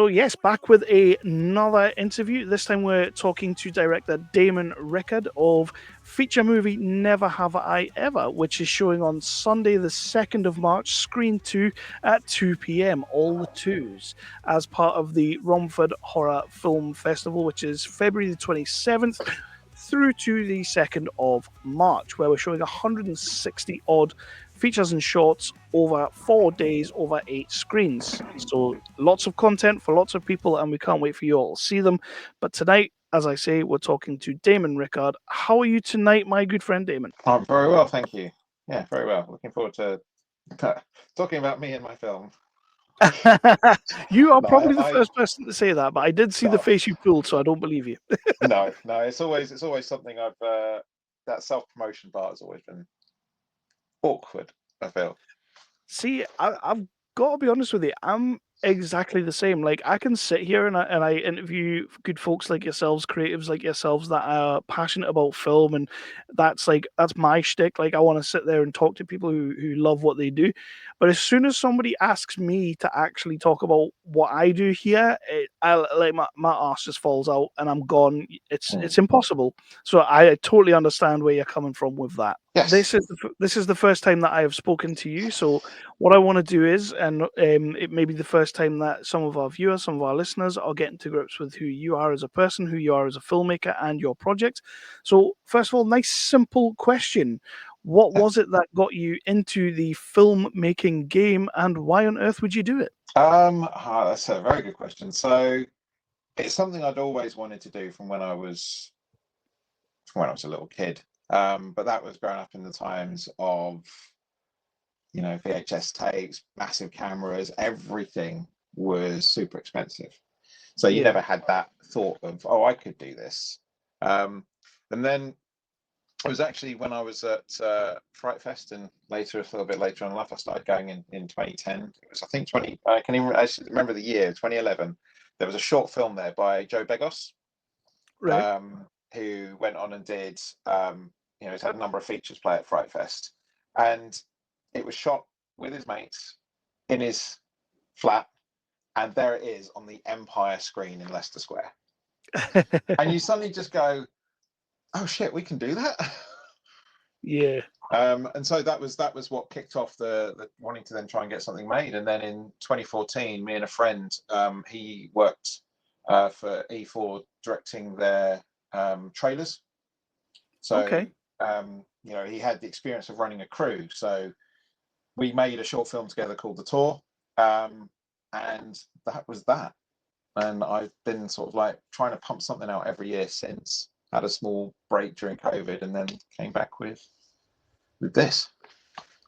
So yes, back with another interview. This time we're talking to director Damon Rickard of feature movie Never Have I Ever, which is showing on Sunday the 2nd of March, screen 2 at 2 p.m, all the twos, as part of the Romford Horror Film Festival, which is February the 27th through to the 2nd of March, where we're showing 160 odd features and shorts over 4 days over 8 screens. So lots of content for lots of people, and we can't wait for you all to see them. But tonight, as I say, we're talking to Damon Rickard. How are you tonight, my good friend Damon? I'm very well, thank you. Yeah, very well. Looking forward to talking about me and my film. You are No, probably the first person to say that, but I did see the no, face you pulled, so I don't believe you. no. It's always something I've that self-promotion part has always been awkward, I feel. See, I've got to be honest with you. I'm exactly the same. Like, I can sit here and I interview good folks like yourselves, creatives like yourselves that are passionate about film, and that's my shtick. Like, I want to sit there and talk to people who love what they do. But as soon as somebody asks me to actually talk about what I do here, my ass just falls out and I'm gone. It's impossible. So I totally understand where you're coming from with that. Yes. This is the first time that I have spoken to you. So what I want to do is, and it may be the first time that some of our viewers, some of our listeners are getting to grips with who you are as a person, who you are as a filmmaker, and your project. So first of all, nice simple question: what was it that got you into the filmmaking game, and why on earth would you do it? That's a very good question. So it's something I'd always wanted to do from when I was a little kid. But that was growing up in the times of VHS tapes, massive cameras, everything was super expensive. So you Yeah, never had that thought of, oh, I could do this. And then it was actually when I was at Fright Fest, and later, a little bit later on in life, I started going in 2010. It was, I think, I can even actually remember the year, 2011. There was a short film there by Joe Begos, right. who went on and did, he's had a number of features play at Fright Fest. And it was shot with his mates in his flat, and there it is on the Empire screen in Leicester Square. And you suddenly just go, oh shit, we can do that. Yeah. And so that was what kicked off the wanting to then try and get something made. And then in 2014, me and a friend, he worked for E4 directing their trailers. So Okay. he had the experience of running a crew. So we made a short film together called The Tour, and that was that. And I've been sort of like trying to pump something out every year since. Had a small break during COVID, and then came back with this.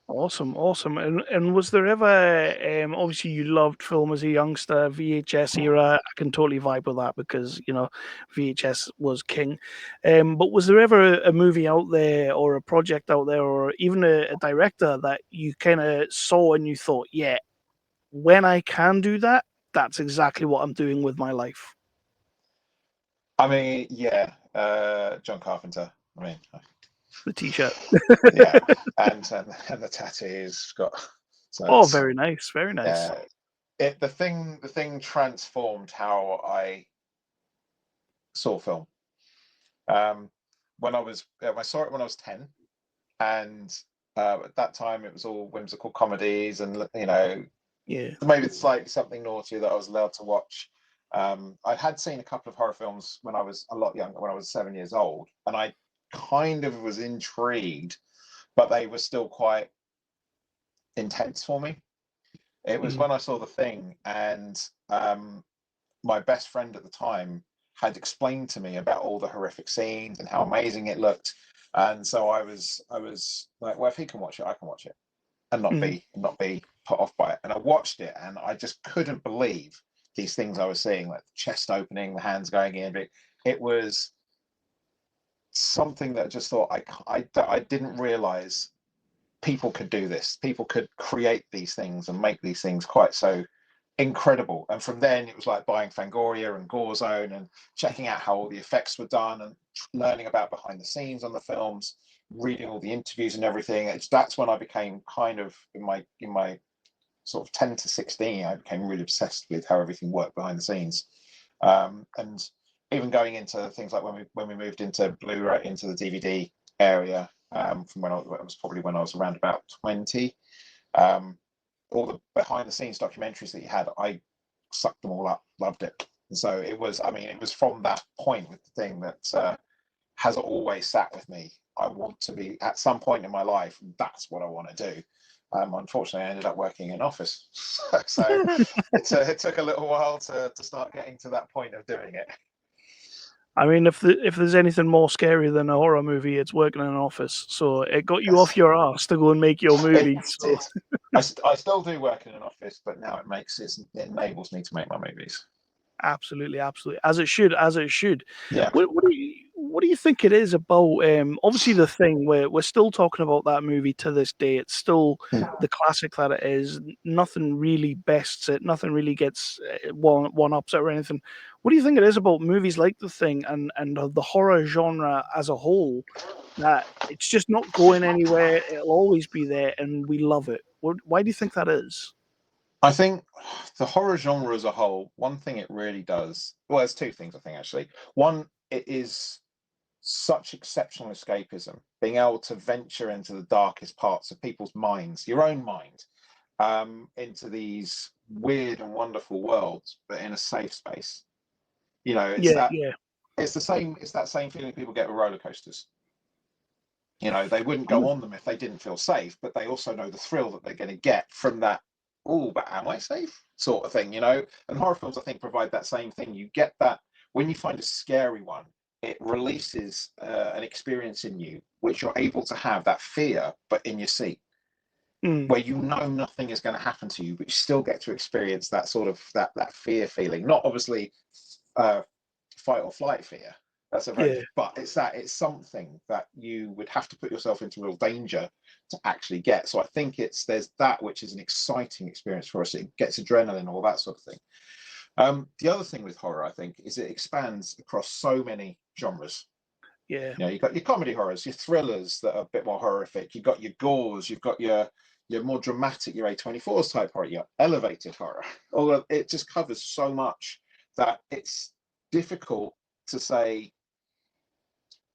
Awesome, awesome. And was there ever, obviously you loved film as a youngster, VHS era. I can totally vibe with that because, VHS was king. But was there ever a movie out there or a project out there or even a director that you kind of saw and you thought, yeah, when I can do that, that's exactly what I'm doing with my life? I mean, yeah, John Carpenter. I mean, The t-shirt. yeah, and the tattoos got. So Oh, it's very nice, very nice. the thing transformed how I saw film. Um, when I saw it when I was 10, and at that time it was all whimsical comedies, and Yeah. maybe it's like something naughty that I was allowed to watch. I had seen a couple of horror films when I was a lot younger, when I was 7 years old, and I kind of was intrigued, but they were still quite intense for me. It was Mm. when I saw The Thing, and my best friend at the time had explained to me about all the horrific scenes and how amazing it looked. And so I was like, well, if he can watch it, I can watch it, and Mm. not be put off by it. And I watched it, and I just couldn't believe these things I was seeing, like the chest opening, the hands going in. It was something that I just thought I didn't realize people could do this. People could create these things and make these things quite so incredible. And from then it was like buying Fangoria and Gore Zone and checking out how all the effects were done and learning about behind the scenes on the films, reading all the interviews and everything. That's when I became kind of in my sort of 10 to 16, I became really obsessed with how everything worked behind the scenes. And even going into things like when we moved into Blu-ray, into the DVD area, from when it was probably when I was around about 20. All the behind the scenes documentaries that you had, I sucked them all up, loved it. And so it was, I mean, it was from that point with the thing that has always sat with me. I want to be at some point in my life, that's what I want to do. Unfortunately, I ended up working in office. So it took a little while to start getting to that point of doing it. I mean, if there's anything more scary than a horror movie, it's working in an office. So it got you off your ass to go and make your movies. So. I still do work in an office, but now it enables me to make my movies. Absolutely, absolutely, as it should, as it should. Yeah. What do you think it is about? Obviously, the thing where we're still talking about that movie to this day. It's still the classic that it is. Nothing really bests it. Nothing really gets one ups it or anything. What do you think it is about movies like The Thing and the horror genre as a whole that it's just not going anywhere? It'll always be there, and we love it. Why do you think that is? I think the horror genre as a whole, one thing it really does, well, there's two things I think actually. One, it is such exceptional escapism, being able to venture into the darkest parts of people's minds, your own mind, into these weird and wonderful worlds, but in a safe space. You know, Yeah, yeah, it's that same feeling people get with roller coasters. You know, they wouldn't go on them if they didn't feel safe, but they also know the thrill that they're going to get from that. Oh, but am I safe? Sort of thing, you know. And horror films, I think, provide that same thing. You get that when you find a scary one, it releases an experience in you which you're able to have that fear, but in your seat, where you know nothing is going to happen to you, but you still get to experience that sort of that fear feeling. Not obviously fight or flight fear. That's a very, yeah. but it's something that you would have to put yourself into real danger to actually get. So I think there's that which is an exciting experience for us. It gets adrenaline, all that sort of thing. The other thing with horror, I think, is it expands across so many genres. Yeah. You know, you've got your comedy horrors, your thrillers that are a bit more horrific. You've got your gores, you've got your more dramatic, your A24's type horror, your elevated horror. Although it just covers so much that it's difficult to say.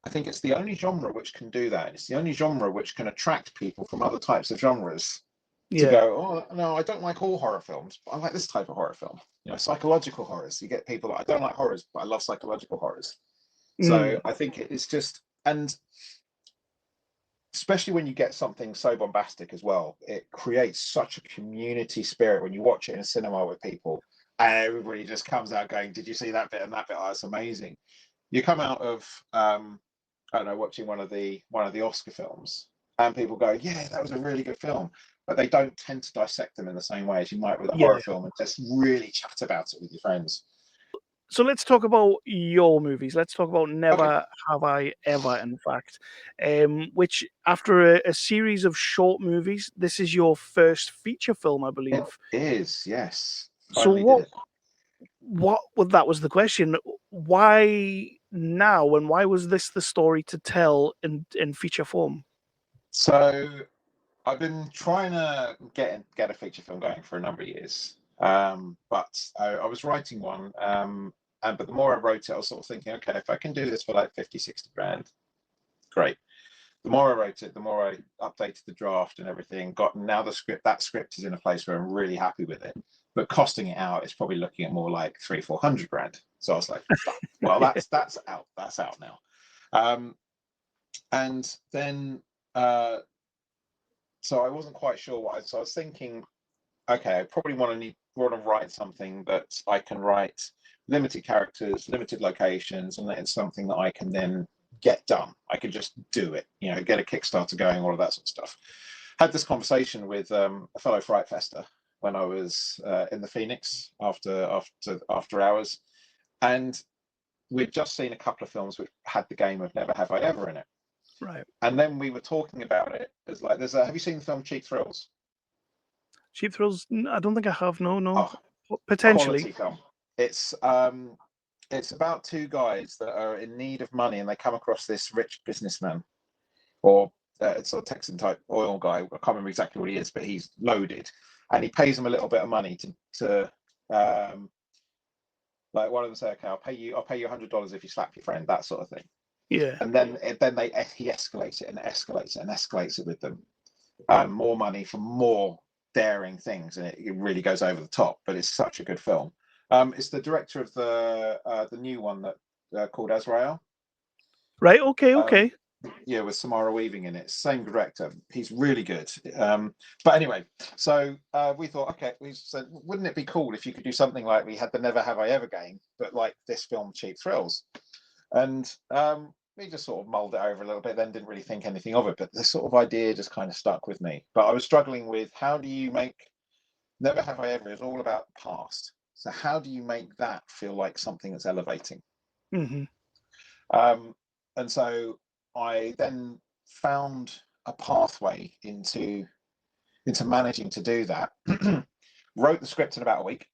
I think it's the only genre which can do that. It's the only genre which can attract people from other types of genres to Yeah. go, oh, no, I don't like all horror films, but I like this type of horror film. You know, psychological horrors. You get people that I don't like horrors, but I love psychological horrors. So I think it's just, and especially when you get something so bombastic as well, it creates such a community spirit when you watch it in a cinema with people and everybody just comes out going, did you see that bit and that bit? Oh, it's amazing. You come out of I don't know, watching one of the Oscar films, and people go, "Yeah, that was a really good film," but they don't tend to dissect them in the same way as you might with a Yeah. horror film and just really chat about it with your friends. So let's talk about your movies. Let's talk about Okay, Never Have I Ever, in fact, which after a series of short movies, this is your first feature film, I it believe. is. Yes, So finally did it. well, that was the question. Why now, and why was this the story to tell in feature form? So I've been trying to get a feature film going for a number of years, but I was writing one. But the more I wrote it, I was sort of thinking, okay, if I can do this for like 50, 60 grand, great. The more I wrote it, the more I updated the draft and everything. Got now that script is in a place where I'm really happy with it. But costing it out is probably looking at more like 300-400 grand. So I was like, well, that's out. That's out now. And then so I wasn't quite sure so I was thinking, okay, I probably want to write something that I can write limited characters, limited locations, and it's something that I can then get done. I can just do it, you know, get a Kickstarter going, all of that sort of stuff. Had this conversation with a fellow Fright Fester when I was in the Phoenix after hours, and we'd just seen a couple of films which had the game of Never Have I Ever in it. Right. And then we were talking about it as like, have you seen the film Cheap Thrills? Cheap Thrills? I don't think I have. No, no. Oh, Potentially. quality film. It's it's about two guys that are in need of money and they come across this rich businessman or sort of Texan type oil guy. I can't remember exactly what he is, but he's loaded, and he pays him a little bit of money to like one of them say, okay, I'll pay you $100 if you slap your friend, that sort of thing. Yeah. And then he escalates it and escalates it and escalates it with them. More money for more daring things, and it really goes over the top. But it's such a good film. It's the director of the new one that called Azrael. Right. Okay. Yeah, with Samara Weaving in it. Same director. He's really good. But anyway, so we thought, okay, we said, wouldn't it be cool if you could do something like we had the Never Have I Ever game, but like this film, Cheap Thrills? And we just sort of mulled it over a little bit, then didn't really think anything of it. But the sort of idea just kind of stuck with me. But I was struggling with, how do you make Never Have I Ever is all about the past. So how do you make that feel like something that's elevating? Mm-hmm. And so I then found a pathway into managing to do that. Wrote the script in about a week,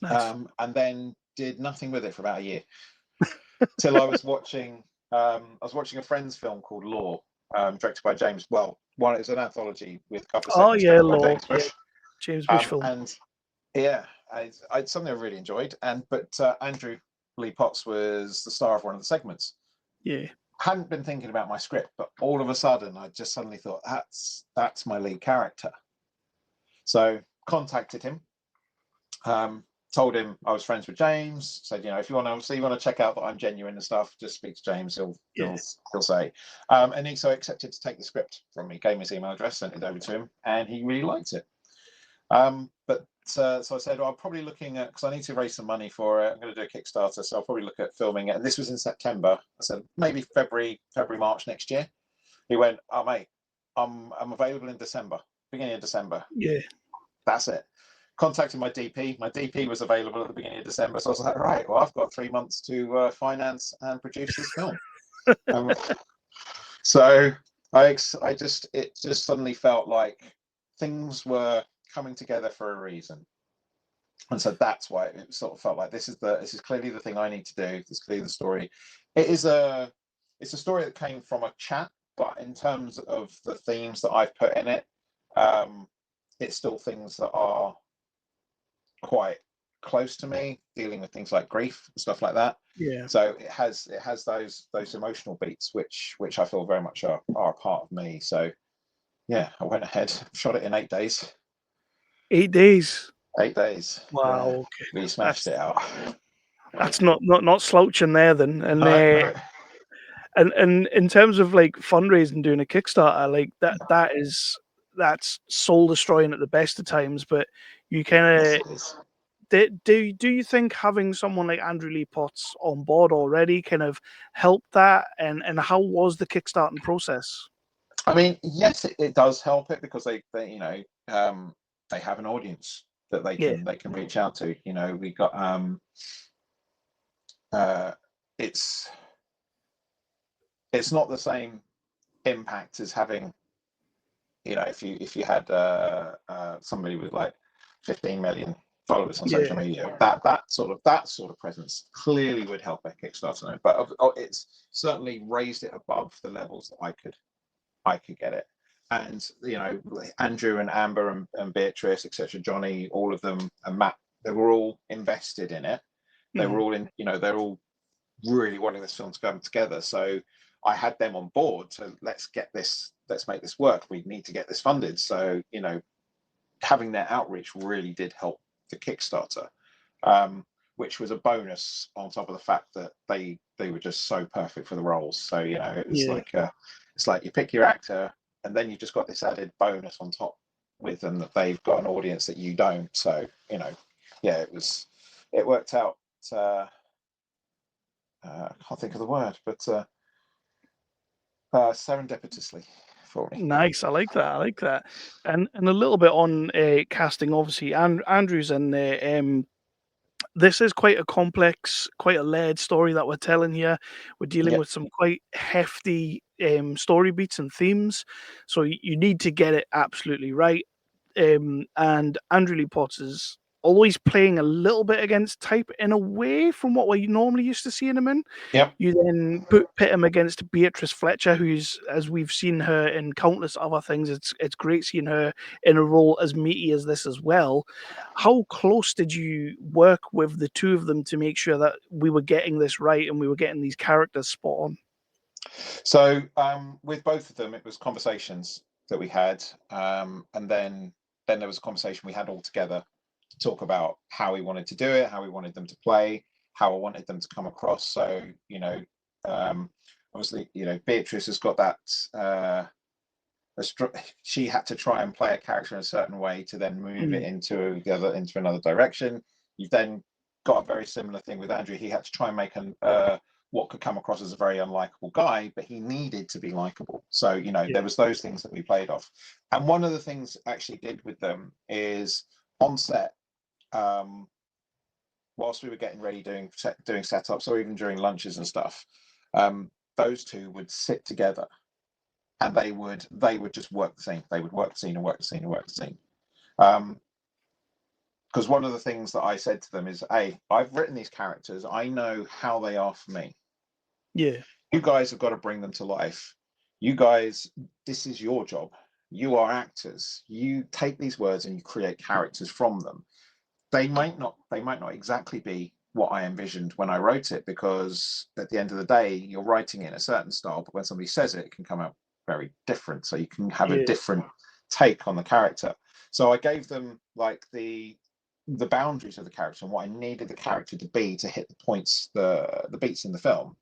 Nice. and then did nothing with it for about a year, till I was watching a friend's film called Law, directed by James. Well, one is an anthology with a couple of Oh seconds yeah, by Law. James Bush. James Bush film. And yeah, it's something I really enjoyed. But Andrew Lee Potts was the star of one of the segments. Yeah. Hadn't been thinking about my script, but all of a sudden I just suddenly thought, that's my lead character. So contacted him, told him I was friends with James, said, if you want to check out that I'm genuine and stuff, just speak to James, he'll say. And he so accepted to take the script from me, gave me his email address, sent it over to him, and he really liked it. So I said, well, I'm probably looking at, because I need to raise some money for it. I'm going to do a Kickstarter, so I'll probably look at filming it. And this was in September. I said, maybe February, March next year. He went, oh, mate, I'm available in December, beginning of December. Yeah. That's it. Contacted my DP. My DP was available at the beginning of December. So I was like, right, well, I've got 3 months to finance and produce this film. So it just suddenly felt like things were coming together for a reason, and so that's why it sort of felt like this is clearly the thing I need to do. This is clearly the story. It's a story that came from a chat, but in terms of the themes that I've put in it, it's still things that are quite close to me, dealing with things like grief and stuff like that. Yeah. So it has those emotional beats which I feel very much are a part of me. So yeah, I went ahead, shot it in 8 days. 8 days. 8 days. Wow. Yeah. Okay. We smashed it out. That's not slouching there then. And No. and in terms of like fundraising, doing a Kickstarter, like that's soul destroying at the best of times. But you kind of do you think having someone like Andrew Lee Potts on board already kind of helped that? And how was the Kickstarting process? I mean, yes, it does help it, because they they have an audience that they can reach out to. We got it's not the same impact as having, if you had somebody with like 15 million followers on social media, that sort of presence clearly would help a Kickstarter. But it's certainly raised it above the levels that I could get it. And Andrew and Amber and Beatrice, etc., Johnny, all of them, and Matt, they were all invested in it. They were all in, they're all really wanting this film to come together. So I had them on board. So let's make this work. We need to get this funded. So having their outreach really did help the Kickstarter, which was a bonus on top of the fact that they were just so perfect for the roles. So it was it's like you pick your actor, and then you've just got this added bonus on top with them, that they've got an audience that you don't. So it worked out. I can't think of the word, but serendipitously for me. Nice, I like that. And a little bit on casting. Obviously, Andrew's in there. This is quite a complex, quite a layered story that we're telling here. We're dealing with some quite hefty story beats and themes, so you need to get it absolutely right. And Andrew Lee Potts is although he's playing a little bit against type in a way from what we're normally used to seeing him in. Yep. You then pit him against Beatrice Fletcher, who's, as we've seen her in countless other things, it's great seeing her in a role as meaty as this as well. How close did you work with the two of them to make sure that we were getting this right and we were getting these characters spot on? So with both of them, it was conversations that we had, and then there was a conversation we had all together to talk about how we wanted to do it, how we wanted them to play, how I wanted them to come across. So obviously, Beatrice has got that. She had to try and play a character in a certain way to then move it into another direction. You've then got a very similar thing with Andrew. He had to try and make what could come across as a very unlikable guy, but he needed to be likable. So there was those things that we played off. And one of the things I actually did with them is on set, whilst we were getting ready doing setups, or even during lunches and stuff, those two would sit together and they would just work the scene. They would work the scene and work the scene and work the scene. Because one of the things that I said to them is, hey, I've written these characters. I know how they are for me. Yeah. You guys have got to bring them to life. You guys, this is your job. You are actors. You take these words and you create characters from them. They might not exactly be what I envisioned when I wrote it, because at the end of the day, you're writing it in a certain style, but when somebody says it, it can come out very different. So you can have a different take on the character. So I gave them like the boundaries of the character and what I needed the character to be to hit the points, the beats in the film,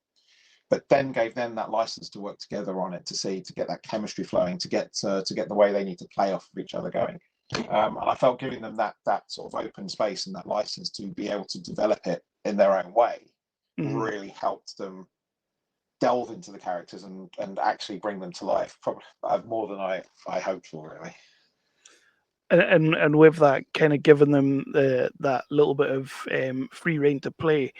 but then gave them that license to work together on it to get that chemistry flowing, to get the way they need to play off of each other going. And I felt giving them that sort of open space and that license to be able to develop it in their own way really helped them delve into the characters and actually bring them to life, probably more than I hoped for, really. And with that, kind of giving them that little bit of free reign to play,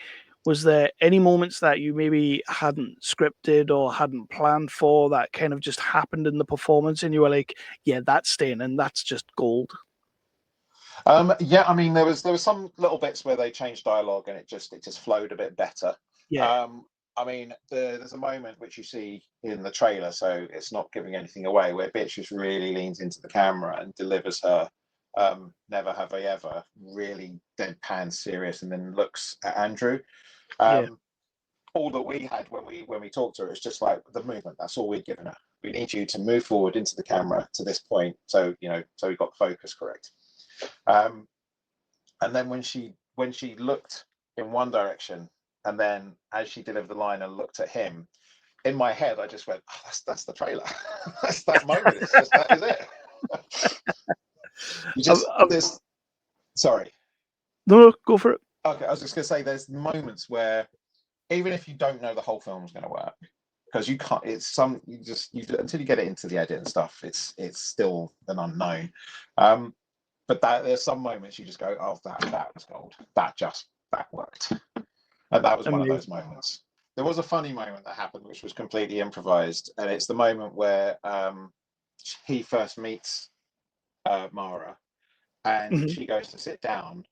was there any moments that you maybe hadn't scripted or hadn't planned for that kind of just happened in the performance and you were like, yeah, that's staying and that's just gold? Yeah, I mean, there was some little bits where they changed dialogue and it just flowed a bit better. Yeah. I mean, there's a moment which you see in the trailer, so it's not giving anything away, where Beatrice really leans into the camera and delivers her "Never Have I Ever" really deadpan serious, and then looks at Andrew. Yeah. All that we had when we talked to her is just like the movement. That's all we've given her. We need you to move forward into the camera to this point, so so we got the focus correct. And then when she looked in one direction, and then as she delivered the line and looked at him, in my head I just went, oh, that's the trailer. That's that moment. It's just that is it. You just this. Sorry. No, go for it. Okay, I was just going to say, there's moments where even if you don't know the whole film is going to work, because you can't. It's some until you get it into the edit and stuff. It's still an unknown. But there's some moments you just go, oh, that was gold. That worked. And that was one of those moments. There was a funny moment that happened, which was completely improvised. And it's the moment where he first meets Mara, and she goes to sit down,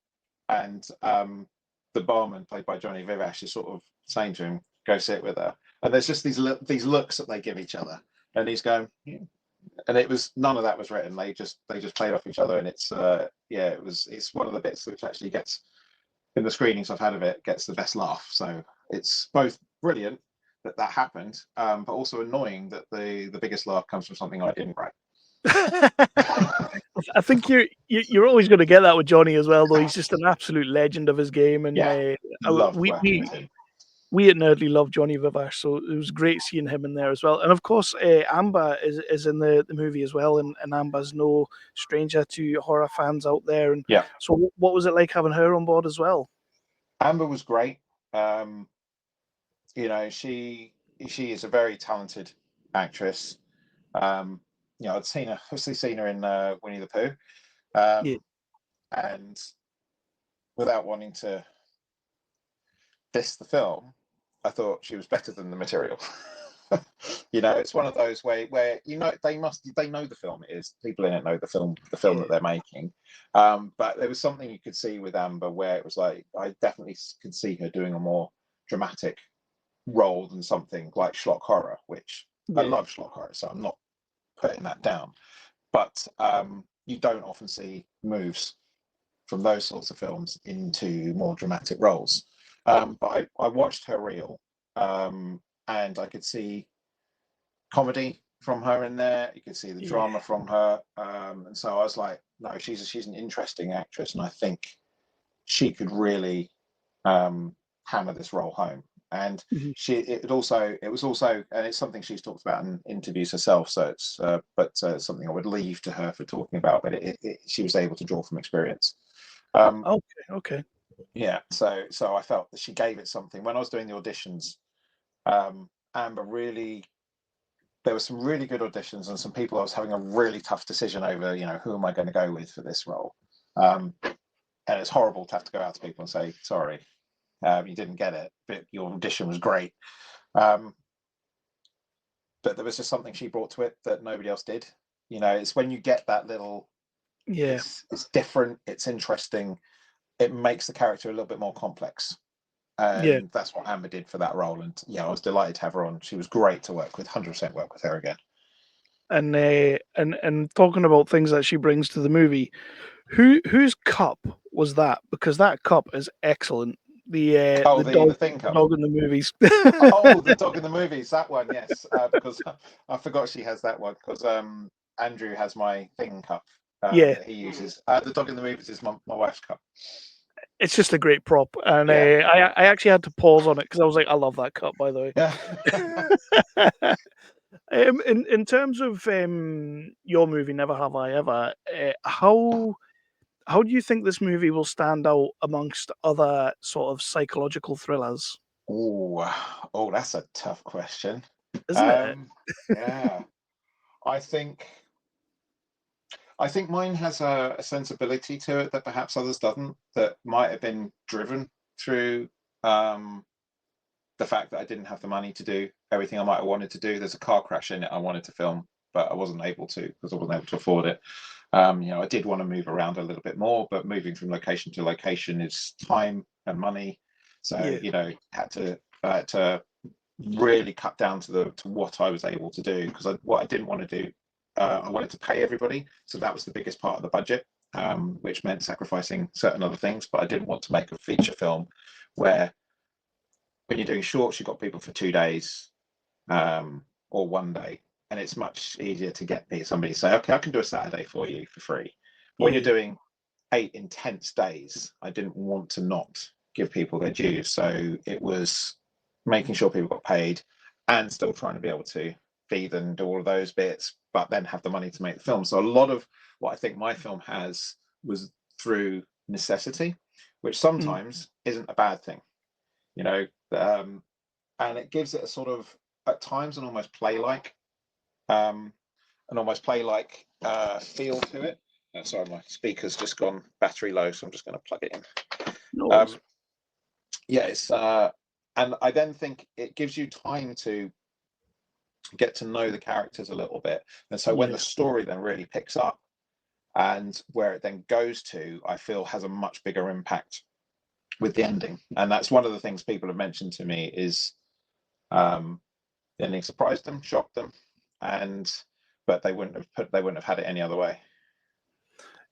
and the barman, played by Johnny Vivash, is sort of saying to him, go sit with her. And there's just these looks that they give each other. And he's going, yeah. And it was, none of that was written. They just played off each other, and it's it's one of the bits which actually gets, in the screenings I've had of it, gets the best laugh. So it's both brilliant that happened, but also annoying that the biggest laugh comes from something I didn't write. I think you're always going to get that with Johnny as well, though. He's just an absolute legend of his game, and loved working with him. We at Nerdly love Johnny Vivash, so it was great seeing him in there as well. And of course, Amber is in the movie as well, and Amber's no stranger to horror fans out there. And so, what was it like having her on board as well? Amber was great. She is a very talented actress. I'd obviously seen her in Winnie the Pooh, and without wanting to diss the film, I thought she was better than the material. You know, it's one of those where you know they know the film is, people in it know the film that they're making. But there was something you could see with Amber where it was like, I definitely could see her doing a more dramatic role than something like schlock horror, which I Yeah. love schlock horror, so I'm not putting that down. But you don't often see moves from those sorts of films into more dramatic roles. But I watched her reel, and I could see comedy from her in there. You could see the Yeah. drama from her, and so I was like, no, she's an interesting actress, and I think she could really hammer this role home. And Mhm. it was also, and it's something she's talked about in interviews herself. So it's something I would leave to her for talking about. But she was able to draw from experience. Um, Okay. Okay. yeah, so I felt that she gave it something. When I was doing the auditions, Amber really, there were some really good auditions and some people I was having a really tough decision over, you know, who am I going to go with for this role? And it's horrible to have to go out to people and say, sorry, you didn't get it, but your audition was great. Um, but there was just something she brought to it that nobody else did. You know, it's when you get that little, Yeah. it's different, it's interesting, it makes the character a little bit more complex. Yeah. And that's what Amber did for that role. And yeah, I was delighted to have her on. She was great to work with. 100% work with her again. And talking about things that she brings to the movie, whose cup was that? Because that cup is excellent. Oh, The the thing cup. dog in the movies. Oh, the dog in the movies. That one, yes. Because I forgot she has that one. Because Andrew has my thing cup Yeah, that he uses. The dog in the movies is my wife's cup. it's just a great prop, and Yeah, I actually had to pause on it because I was like, I love that cup, by the yeah. way. In terms of your movie, Never Have I Ever, how do you think this movie will stand out amongst other sort of psychological thrillers? Oh, that's a tough question. Isn't it? Um, yeah, I think I think mine has a sensibility to it that perhaps others doesn't. That might have been driven through um, the fact that I didn't have the money to do everything I might have wanted to do. There's a car crash in it I wanted to film, but I wasn't able to because I wasn't able to afford it. You know, I did want to move around a little bit more, but moving from location to location is time and money. So, Yeah. you know, had to really cut down to what I was able to do because what I didn't want to do, I wanted to pay everybody, so that was the biggest part of the budget, which meant sacrificing certain other things. But I didn't want to make a feature film where when you're doing shorts, you've got people for 2 days or one day, and it's much easier to get somebody to say, okay, I can do a Saturday for you for free. But when you're Yeah. doing 8 intense days, I didn't want to not give people their dues. So it was making sure people got paid and still trying to be able to feed and do all of those bits, but then have the money to make the film. So a lot of what I think my film has was through necessity, which Mm. sometimes isn't a bad thing, you know. And it gives it a sort of, at times, um, an almost play-like feel to it. Sorry, my speaker's just gone battery low, so I'm just going to plug it in. No worries. Um, yeah, and I then think it gives you time to get to know the characters a little bit, and so when Yeah. the story then really picks up and where it then goes to, I feel has a much bigger impact with the ending. And that's one of the things people have mentioned to me is um, the ending surprised them, shocked them, and but they wouldn't have had it any other way.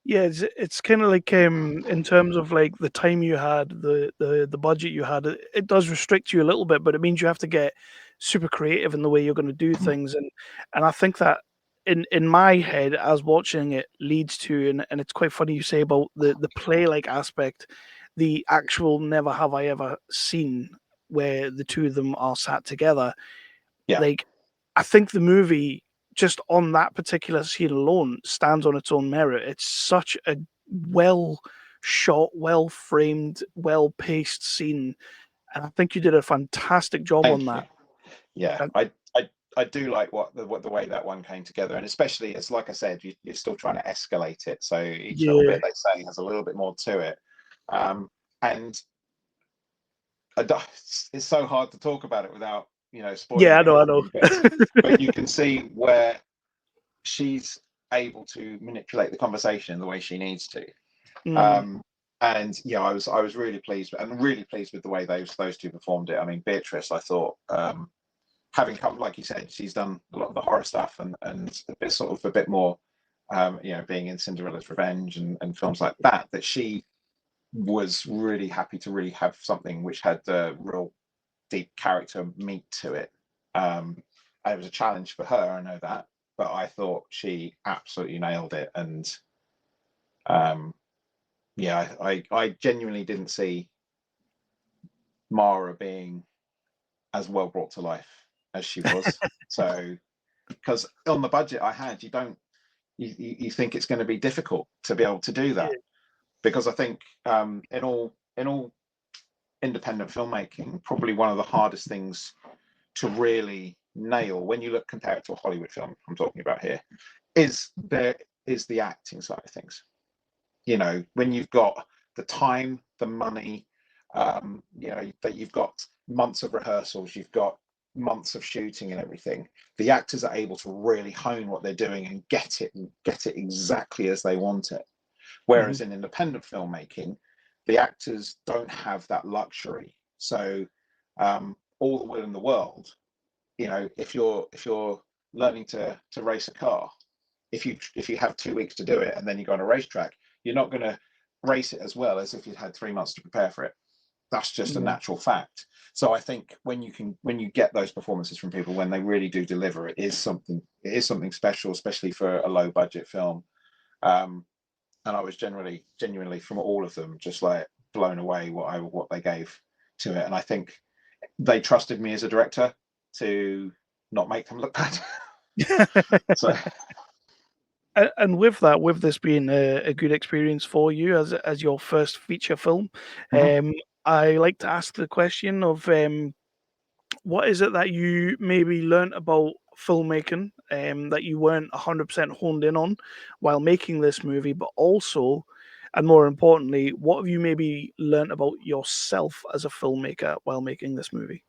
Yeah, it's kind of like in terms of like the time you had, the budget you had, it does restrict you a little bit, but it means you have to get super creative in the way you're going to do things, and I think that in my head as watching it leads to, and it's quite funny you say about the play like aspect, the actual Never Have I Ever scene where the two of them are sat together, Yeah, like I think the movie, just on that particular scene alone, stands on its own merit. It's such a well shot, well framed, well paced scene, and I think you did a fantastic job on thank you. that. Yeah, And I do like what the way that one came together, and especially as like I said, you're still trying to escalate it, so each little yeah, bit they say has a little bit more to it, and it's so hard to talk about it without spoiling Yeah, I know, I know. anything, but you can see where she's able to manipulate the conversation in the way she needs to. Mm, And yeah, I was really pleased, and really pleased with the way those two performed it. I mean, Beatrice, I thought, having come, like you said, she's done a lot of the horror stuff and a bit sort of a bit more, being in Cinderella's Revenge and films like that, that she was really happy to really have something which had the real deep character meat to it. And it was a challenge for her, I know that, but I thought she absolutely nailed it. And yeah, I genuinely didn't see Mara being as well brought to life as she was. So, because on the budget I had, you think it's going to be difficult to be able to do that, because I think in all independent filmmaking, probably one of the hardest things to really nail when you compare it to a Hollywood film I'm talking about here is the acting side of things. When you've got the time, the money, that you've got months of rehearsals, you've got months of shooting and everything, the actors are able to really hone what they're doing and get it exactly as they want it. Whereas in independent filmmaking, the actors don't have that luxury. So all the will in the world, if you're learning to race a car, if you have 2 weeks to do it and then you go on a racetrack, you're not going to race it as well as if you'd had 3 months to prepare for it. That's just a natural fact. So I think when you get those performances from people, when they really do deliver, it is something special, especially for a low budget film. And I was genuinely from all of them just like blown away what they gave to it. And I think they trusted me as a director to not make them look bad. So and with that, with this being a good experience for you as your first feature film, I like to ask the question of what is it that you maybe learnt about filmmaking that you weren't 100% honed in on while making this movie, but also, and more importantly, what have you maybe learnt about yourself as a filmmaker while making this movie?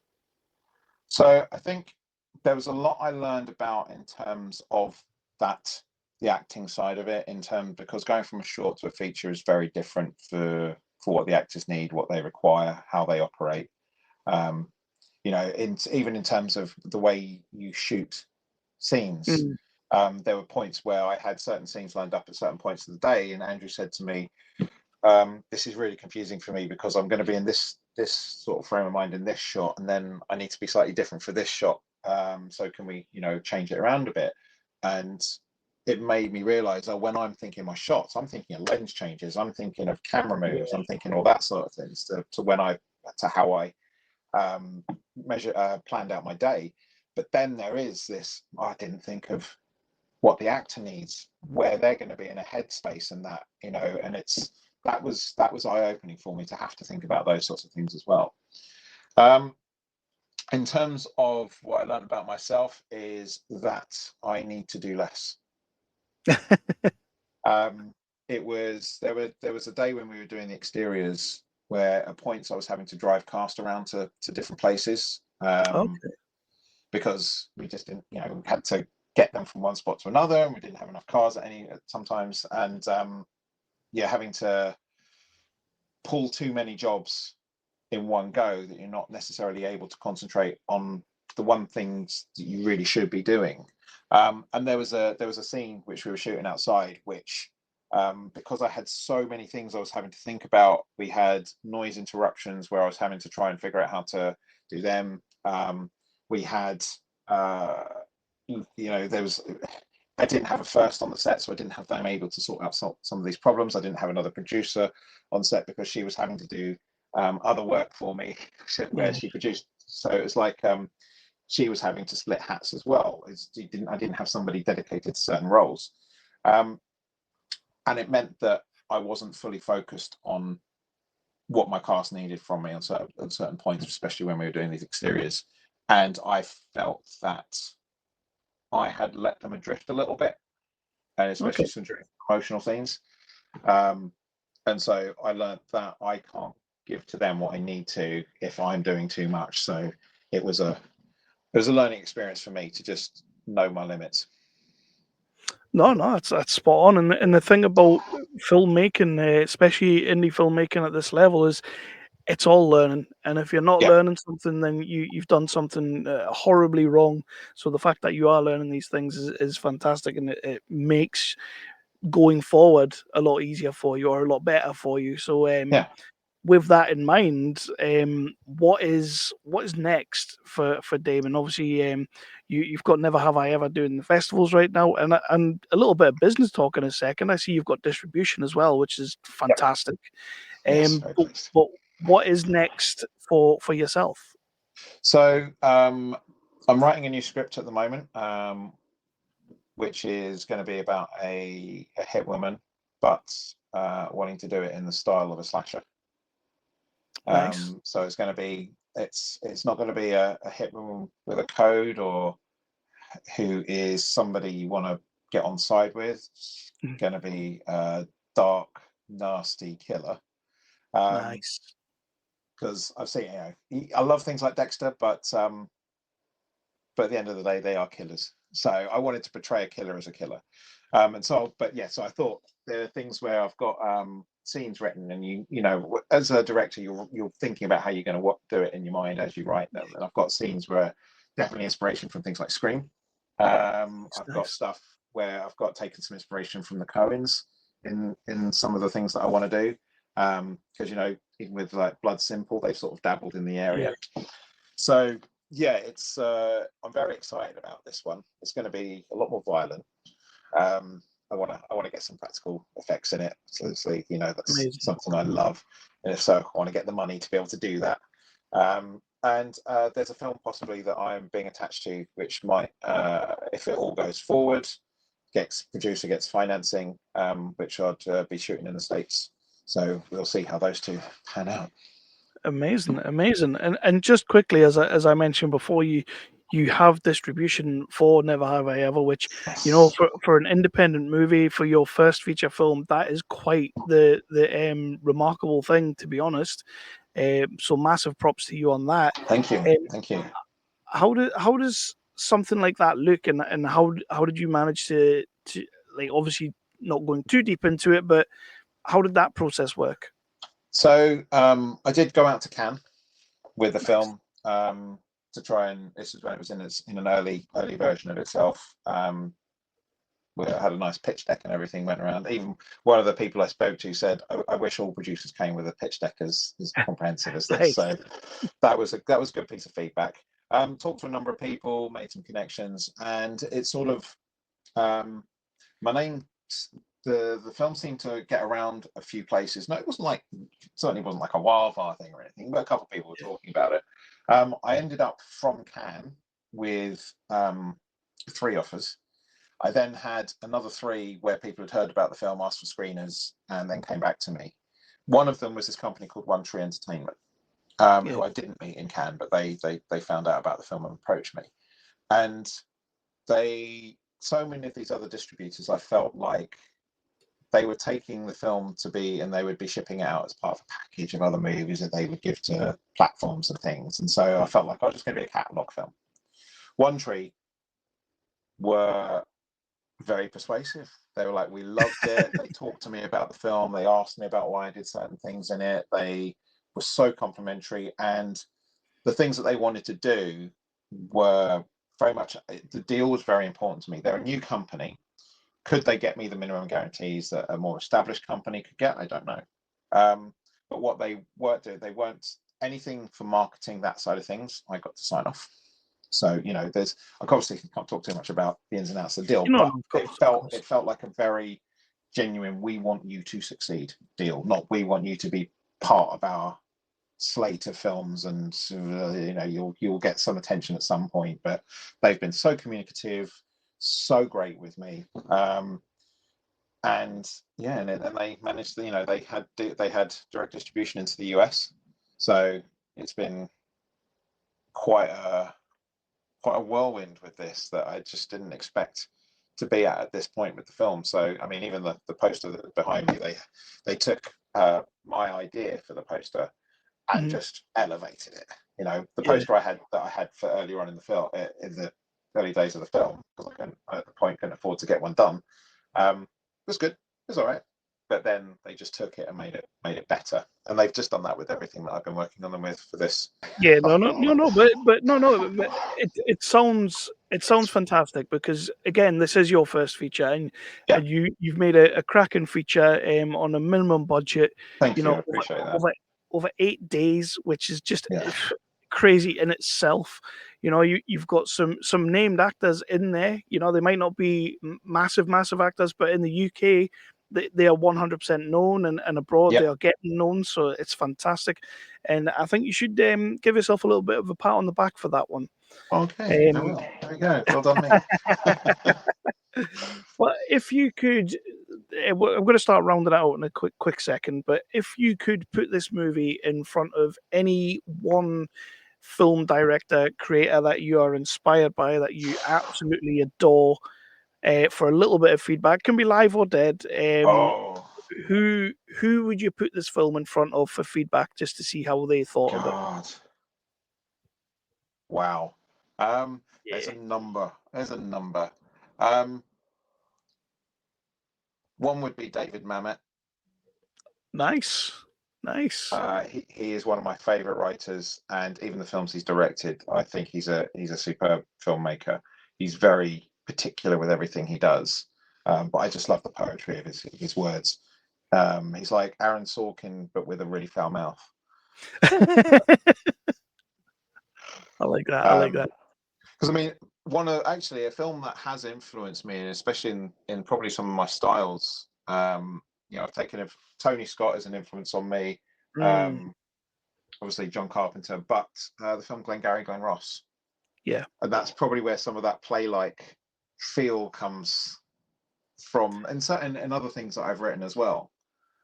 So I think there was a lot I learned about in terms of the acting side of it, in terms because going from a short to a feature is very different for what the actors need, what they require, how they operate. Um, even in terms of the way you shoot scenes. Mm. There were points where I had certain scenes lined up at certain points of the day, and Andrew said to me, "This is really confusing for me because I'm going to be in this sort of frame of mind in this shot, and then I need to be slightly different for this shot. So can we, change it around a bit?" And it made me realize that when I'm thinking my shots, I'm thinking of lens changes, I'm thinking of camera moves, I'm thinking all that sort of things to how I planned out my day. But then there is this, I didn't think of what the actor needs, where they're going to be in a headspace, and and that was eye-opening for me to have to think about those sorts of things as well. In terms of what I learned about myself is that I need to do less. There was a day when we were doing the exteriors where at points I was having to drive cast around to different places, Okay. because we just didn't, had to get them from one spot to another, and we didn't have enough cars sometimes, and having to pull too many jobs in one go that you're not necessarily able to concentrate on the one things that you really should be doing. And there was a scene which we were shooting outside, which because I had so many things I was having to think about, we had noise interruptions where I was having to try and figure out how to do them. We had, there was, I didn't have a first on the set, so I didn't have them able to sort out some of these problems. I didn't have another producer on set because she was having to do other work for me where Mm. she produced. So it was like she was having to split hats as well. I didn't have somebody dedicated to certain roles. And it meant that I wasn't fully focused on what my cast needed from me on certain points, especially when we were doing these exteriors. And I felt that I had let them adrift a little bit, and Okay. especially some during emotional scenes. Um, and so I learned that I can't give to them what I need to if I'm doing too much. So it was It was a learning experience for me to just know my limits. No, no, that's spot on. And the thing about filmmaking, especially indie filmmaking at this level, is it's all learning. And if you're not Yeah, learning something, then you've done something horribly wrong. So the fact that you are learning these things is fantastic, and it makes going forward a lot easier for you or a lot better for you. So yeah. with that in mind, what is next for Damon? Obviously, you've got Never Have I Ever doing the festivals right now, and a little bit of business talk in a second. I see you've got distribution as well, which is Yep. fantastic. Yes, very But, pleased. but what is next for yourself? So I'm writing a new script at the moment, which is going to be about a hit woman, but wanting to do it in the style of a slasher. Nice, So it's going to be it's not going to be a hit woman with a code or who is somebody you want to get on side with. It's Mhm. going to be a dark, nasty killer. Um, Nice, because I've seen, I love things like Dexter, but at the end of the day, they are killers. So I wanted to portray a killer as a killer. So I thought there are things where I've got scenes written, and as a director, you're thinking about how you're going to do it in your mind as you write them. And I've got scenes where definitely inspiration from things like Scream. I've got nice. stuff where I've got taken some inspiration from the Coens in some of the things that I want to do. Because even with like Blood Simple, they've sort of dabbled in the Yeah, area. So yeah, it's I'm very excited about this one. It's going to be a lot more violent. I want to get some practical effects in it. So that's amazing. something I love, and if so, I want to get the money to be able to do that. And there's a film possibly that I'm being attached to, which might, if it all goes forward, producer gets financing, which I'd be shooting in the States. So we'll see how those two pan out. Amazing, amazing. And just quickly, as I mentioned before, you have distribution for Never Have I Ever, which Yes. for an independent movie for your first feature film, that is quite the remarkable thing, to be honest. So massive props to you on that. Thank you. Um, Thank you. how does something like that look, and how did you manage to like, obviously not going too deep into it, but how did that process work? So I did go out to Cannes with the Nice. film to try and this is when it was in an early version of itself. We had a nice pitch deck and everything went around. Even one of the people I spoke to said, "I wish all producers came with a pitch deck as comprehensive as this." Nice. So that was a good piece of feedback. Talked to a number of people, made some connections, and it sort of my name the film seemed to get around a few places. No, it wasn't like certainly wasn't like a wildfire thing or anything, but a couple of people were talking about it. I ended up from Cannes with 3 offers. I then had another 3 where people had heard about the film, asked for screeners, and then came back to me. One of them was this company called One Tree Entertainment, Yeah. who I didn't meet in Cannes, but they found out about the film and approached me. And so many of these other distributors, I felt like they were taking the film and they would be shipping it out as part of a package of other movies that they would give to platforms and things. And so I felt like I was just going to be a catalog film. One Tree were very persuasive. They were like, we loved it. They talked to me about the film. They asked me about why I did certain things in it. They were so complimentary. And the things that they wanted to do were very much, the deal was very important to me. They're a new company. Could they get me the minimum guarantees that a more established company could get? I don't know. But what they weren't doing, they weren't anything for marketing, that side of things. I got to sign off. So there's I obviously can't talk too much about the ins and outs of the deal, No, but no, of it course, of felt course. it felt like a very genuine. We want you to succeed deal, not we want you to be part of our slate of films, and you'll get some attention at some point. But they've been so communicative, so great with me. And yeah, and they managed to, they had direct distribution into the US, so it's been quite a whirlwind with this that I just didn't expect to be at this point with the film. So I mean, even the poster behind me, they took my idea for the poster and just elevated it. You know, the Yeah. poster I had for earlier on in the film, in the early days of the film, because at the point couldn't afford to get one done. It was good. It was all right. But then they just took it and made it better. And they've just done that with everything that I've been working on them with for this. Yeah, but it sounds fantastic because again, this is your first feature, and Yeah. you've made a cracking feature on a minimum budget, Thank you you. I know, appreciate that. over 8 days, which is just Yeah. crazy in itself. You know, you've got some named actors in there. You know, they might not be massive actors, but in the UK, they are 100% known, and abroad they Yep. are getting known. So it's fantastic, and I think you should give yourself a little bit of a pat on the back for that one. Okay. I Um, will. There we go. Well done, me. but if you could, I'm going to start rounding it out in a quick second. But if you could put this movie in front of any one film director, creator that you are inspired by, that you absolutely adore, for a little bit of feedback, can be live or dead. Oh Who would you put this film in front of for feedback, just to see how they thought of it? God. Wow. There's Yeah, a number. There's a number. Um, One would be David Mamet. nice, nice. He is one of my favorite writers, and even the films he's directed, I think he's a superb filmmaker. He's very particular with everything he does, but I just love the poetry of his words. He's like Aaron Sorkin, but with a really foul mouth. I like that. I like Um, that. Because I mean, actually a film that has influenced me, and especially in probably some of my styles. I've taken Tony Scott as an influence on me. Mm, Um, Obviously John Carpenter, but the film Glengarry Glen Ross, yeah. and that's probably where some of that play-like feel comes from, and certain and other things that I've written as well.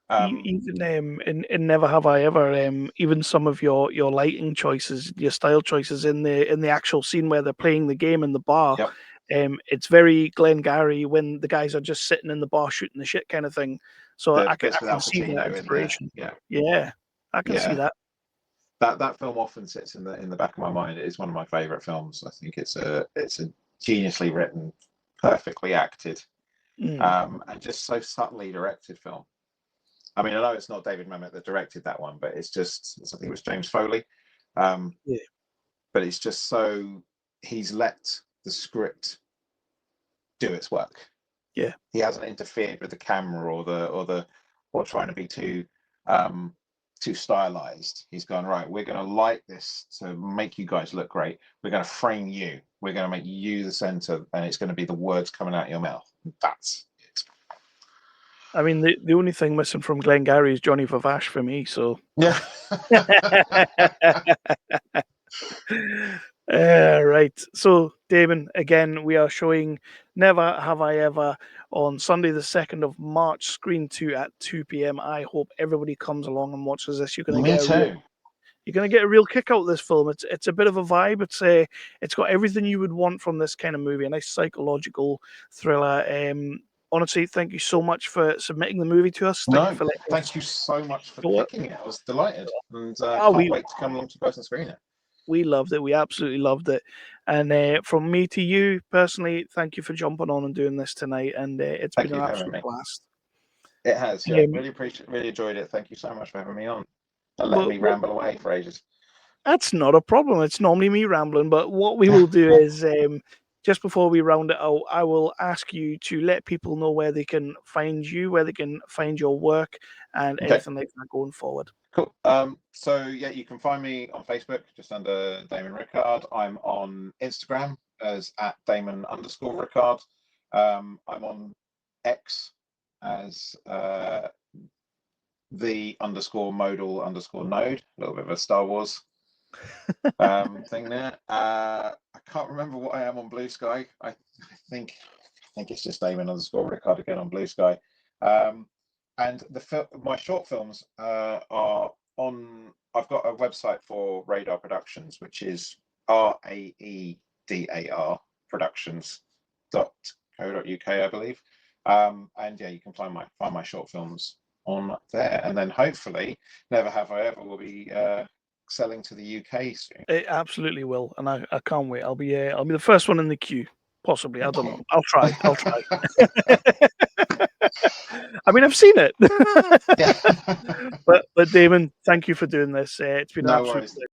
Even in Never Have I Ever, even some of your lighting choices, your style choices in the actual scene where they're playing the game in the bar, Yep, it's very Glengarry when the guys are just sitting in the bar shooting the shit kind of thing. So the I bits with can Al see that Pacino in there. inspiration. Yeah, Yeah, I can see yeah. that. That film often sits in the back of my mind. It is one of my favorite films. I think it's a geniusly written, perfectly acted, Mm, and just so subtly directed film. I mean, I know it's not David Mamet that directed that one, but I think it was James Foley. Um, yeah, but it's just so he's let the script do its work. yeah. He hasn't interfered with the camera or trying to be um, too stylized. He's gone, right, we're going to light this to make you guys look great. We're going to frame you. We're going to make you the center, and it's going to be the words coming out of your mouth. That's it. I mean, the only thing missing from Glengarry is Johnny Vavash for me. So. Yeah. Right. So, Damon, again, we are showing Never Have I Ever on Sunday, the 2nd of March, screen 2 at 2 p.m. I hope everybody comes along and watches this. Me too. You're gonna get a real kick out of this film. It's a bit of a vibe. It's got everything you would want from this kind of movie, a nice psychological thriller. Honestly, thank you so much for submitting the movie to us. Thank you No, for letting us thank you so much for show it. picking it. I was delighted, and Oh, can't wait to come along to person screen it. we loved it. We absolutely loved it. And from me to you personally, thank you for jumping on and doing this tonight. And it's Thank been you an for having absolute me. blast. It has, yeah. Um, Really enjoyed it. Thank you so much for having me on and letting but me ramble away for ages. that's not a problem. It's normally me rambling. But what we will do is, just before we round it out, I will ask you to let people know where they can find you, where they can find your work, and Okay, anything like that going forward. cool. So yeah, you can find me on Facebook just under Damon Rickard. I'm on Instagram as at Damon_Rickard. I'm on X as the_modal_node. A little bit of a Star Wars thing there. I can't remember what I am on Blue Sky. I think it's just Damon_Rickard again on Blue Sky. And my short films are on. I've got a website for Radar Productions, which is RAEDAR Productions.co.uk, I believe. And yeah, you can find my short films on there, and then hopefully Never Have I Ever will be selling to the UK soon. It absolutely will, and I can't wait. I'll be the first one in the queue, possibly. I don't know. I'll try. I mean, I've seen it. Yeah. but Damon, thank you for doing this. It's been an No absolute worries. pleasure.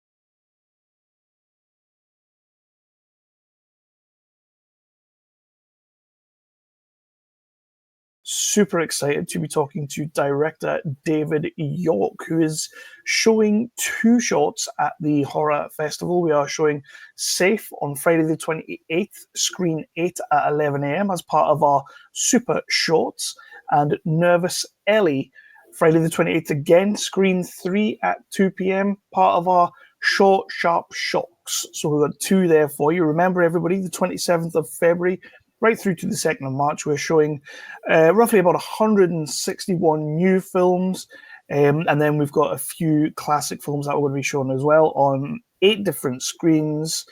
Super excited to be talking to director David Yorke, who is showing 2 shorts at the Horror Festival. We are showing Safe on Friday the 28th, screen 8 at 11 a.m. as part of our super shorts, and Nervous Ellie, Friday the 28th again, screen 3 at 2 p.m., part of our short, sharp shocks. So we've got 2 there for you. Remember, everybody, the 27th of February, right through to the 2nd of March, we're showing roughly about 161 new films. And then we've got a few classic films that we're going to be showing as well on 8 different screens,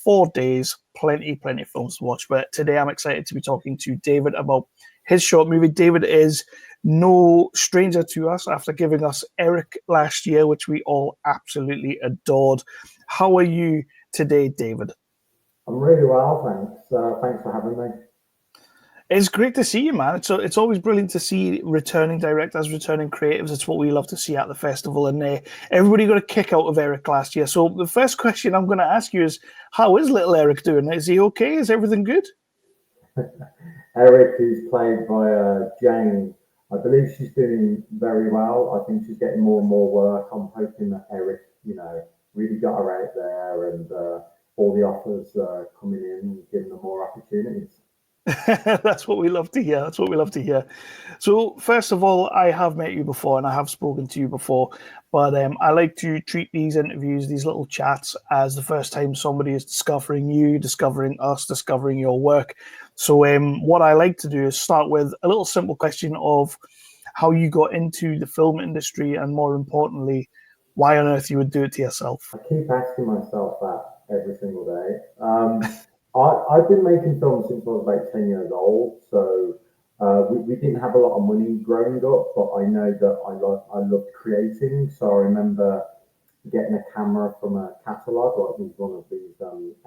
4 days, plenty of films to watch. But today I'm excited to be talking to David about his short movie. David is no stranger to us after giving us Eric last year, which we all absolutely adored. How are you today, David? I'm really well, thanks. Thanks for having me. It's great to see you, man. It's always brilliant to see returning directors, returning creatives. It's what we love to see at the festival, and everybody got a kick out of Eric last year. So the first question I'm going to ask you is, how is little Eric doing? Is he okay? Is everything good? Eric is played by Jane. I believe she's doing very well. I think she's getting more and more work. I'm hoping that Eric, really got her out there, and all the offers coming in and giving them more opportunities. That's what we love to hear. That's what we love to hear. So, first of all, I have met you before and I have spoken to you before, but I like to treat these interviews, these little chats, as the first time somebody is discovering you, discovering us, discovering your work. So, what I like to do is start with a little simple question of how you got into the film industry, and more importantly, why on earth you would do it to yourself. I keep asking myself that every single day. I've been making films since I was about 10 years old, so we didn't have a lot of money growing up, but I know that I loved creating. So I remember getting a camera from a catalogue, like it was one of these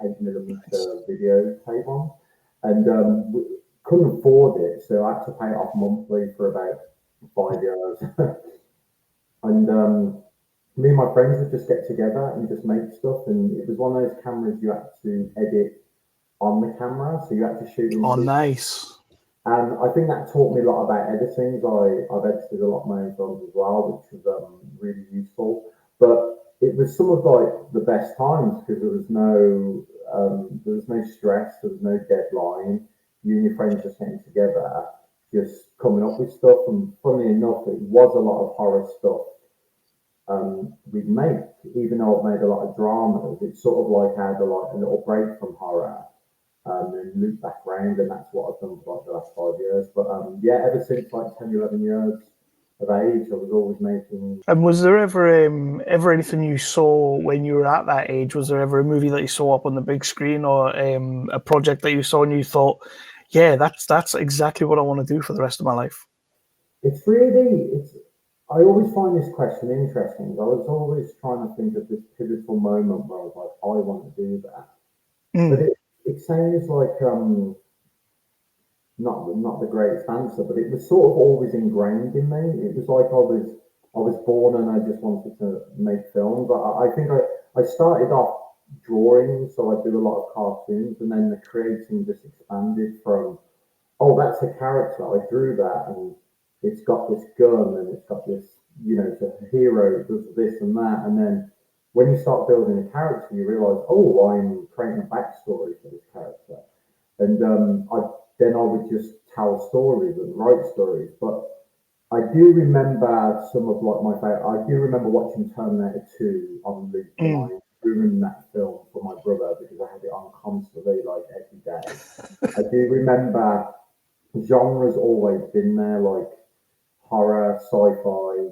8mm video tape ones, and we couldn't afford it, so I had to pay it off monthly for about 5 years. And me and my friends would just get together and just make stuff, and it was one of those cameras you had to edit on the camera, so you had to shoot them. Oh, nice. And I think that taught me a lot about editing. I've edited a lot of my own films as well, which was really useful. But it was some of like the best times because there was no stress, there was no deadline. You and your friends just getting together, just coming up with stuff. And funnily enough, it was a lot of horror stuff we'd make, even though I've made a lot of dramas. It's sort of like I had a little break from horror. And loop back around, and that's what I've done for like the last 5 years. But yeah, ever since like 10, 11 years of age, I was always making. And was there ever anything you saw when you were at that age? Was there ever a movie that you saw up on the big screen, or a project that you saw and you thought, yeah, that's exactly what I want to do for the rest of my life? I always find this question interesting. I was always trying to think of this pivotal moment where I was like, I want to do that. But it sounds like not the greatest answer, but it was sort of always ingrained in me. It was like I was born and I just wanted to make films. I think I started off drawing, so I do a lot of cartoons, and then the creating just expanded from, oh, that's a character, I drew that, and it's got this gun and it's got this, the hero does this and that, and then when you start building a character, you realize, oh, I'm creating a backstory for this character. And then I would just tell stories and write stories. But I do remember some of like my favorite. I do remember watching Terminator 2 on loop. I ruined that film for my brother because I had it on constantly, like every day. I do remember genres always been there, like horror, sci-fi.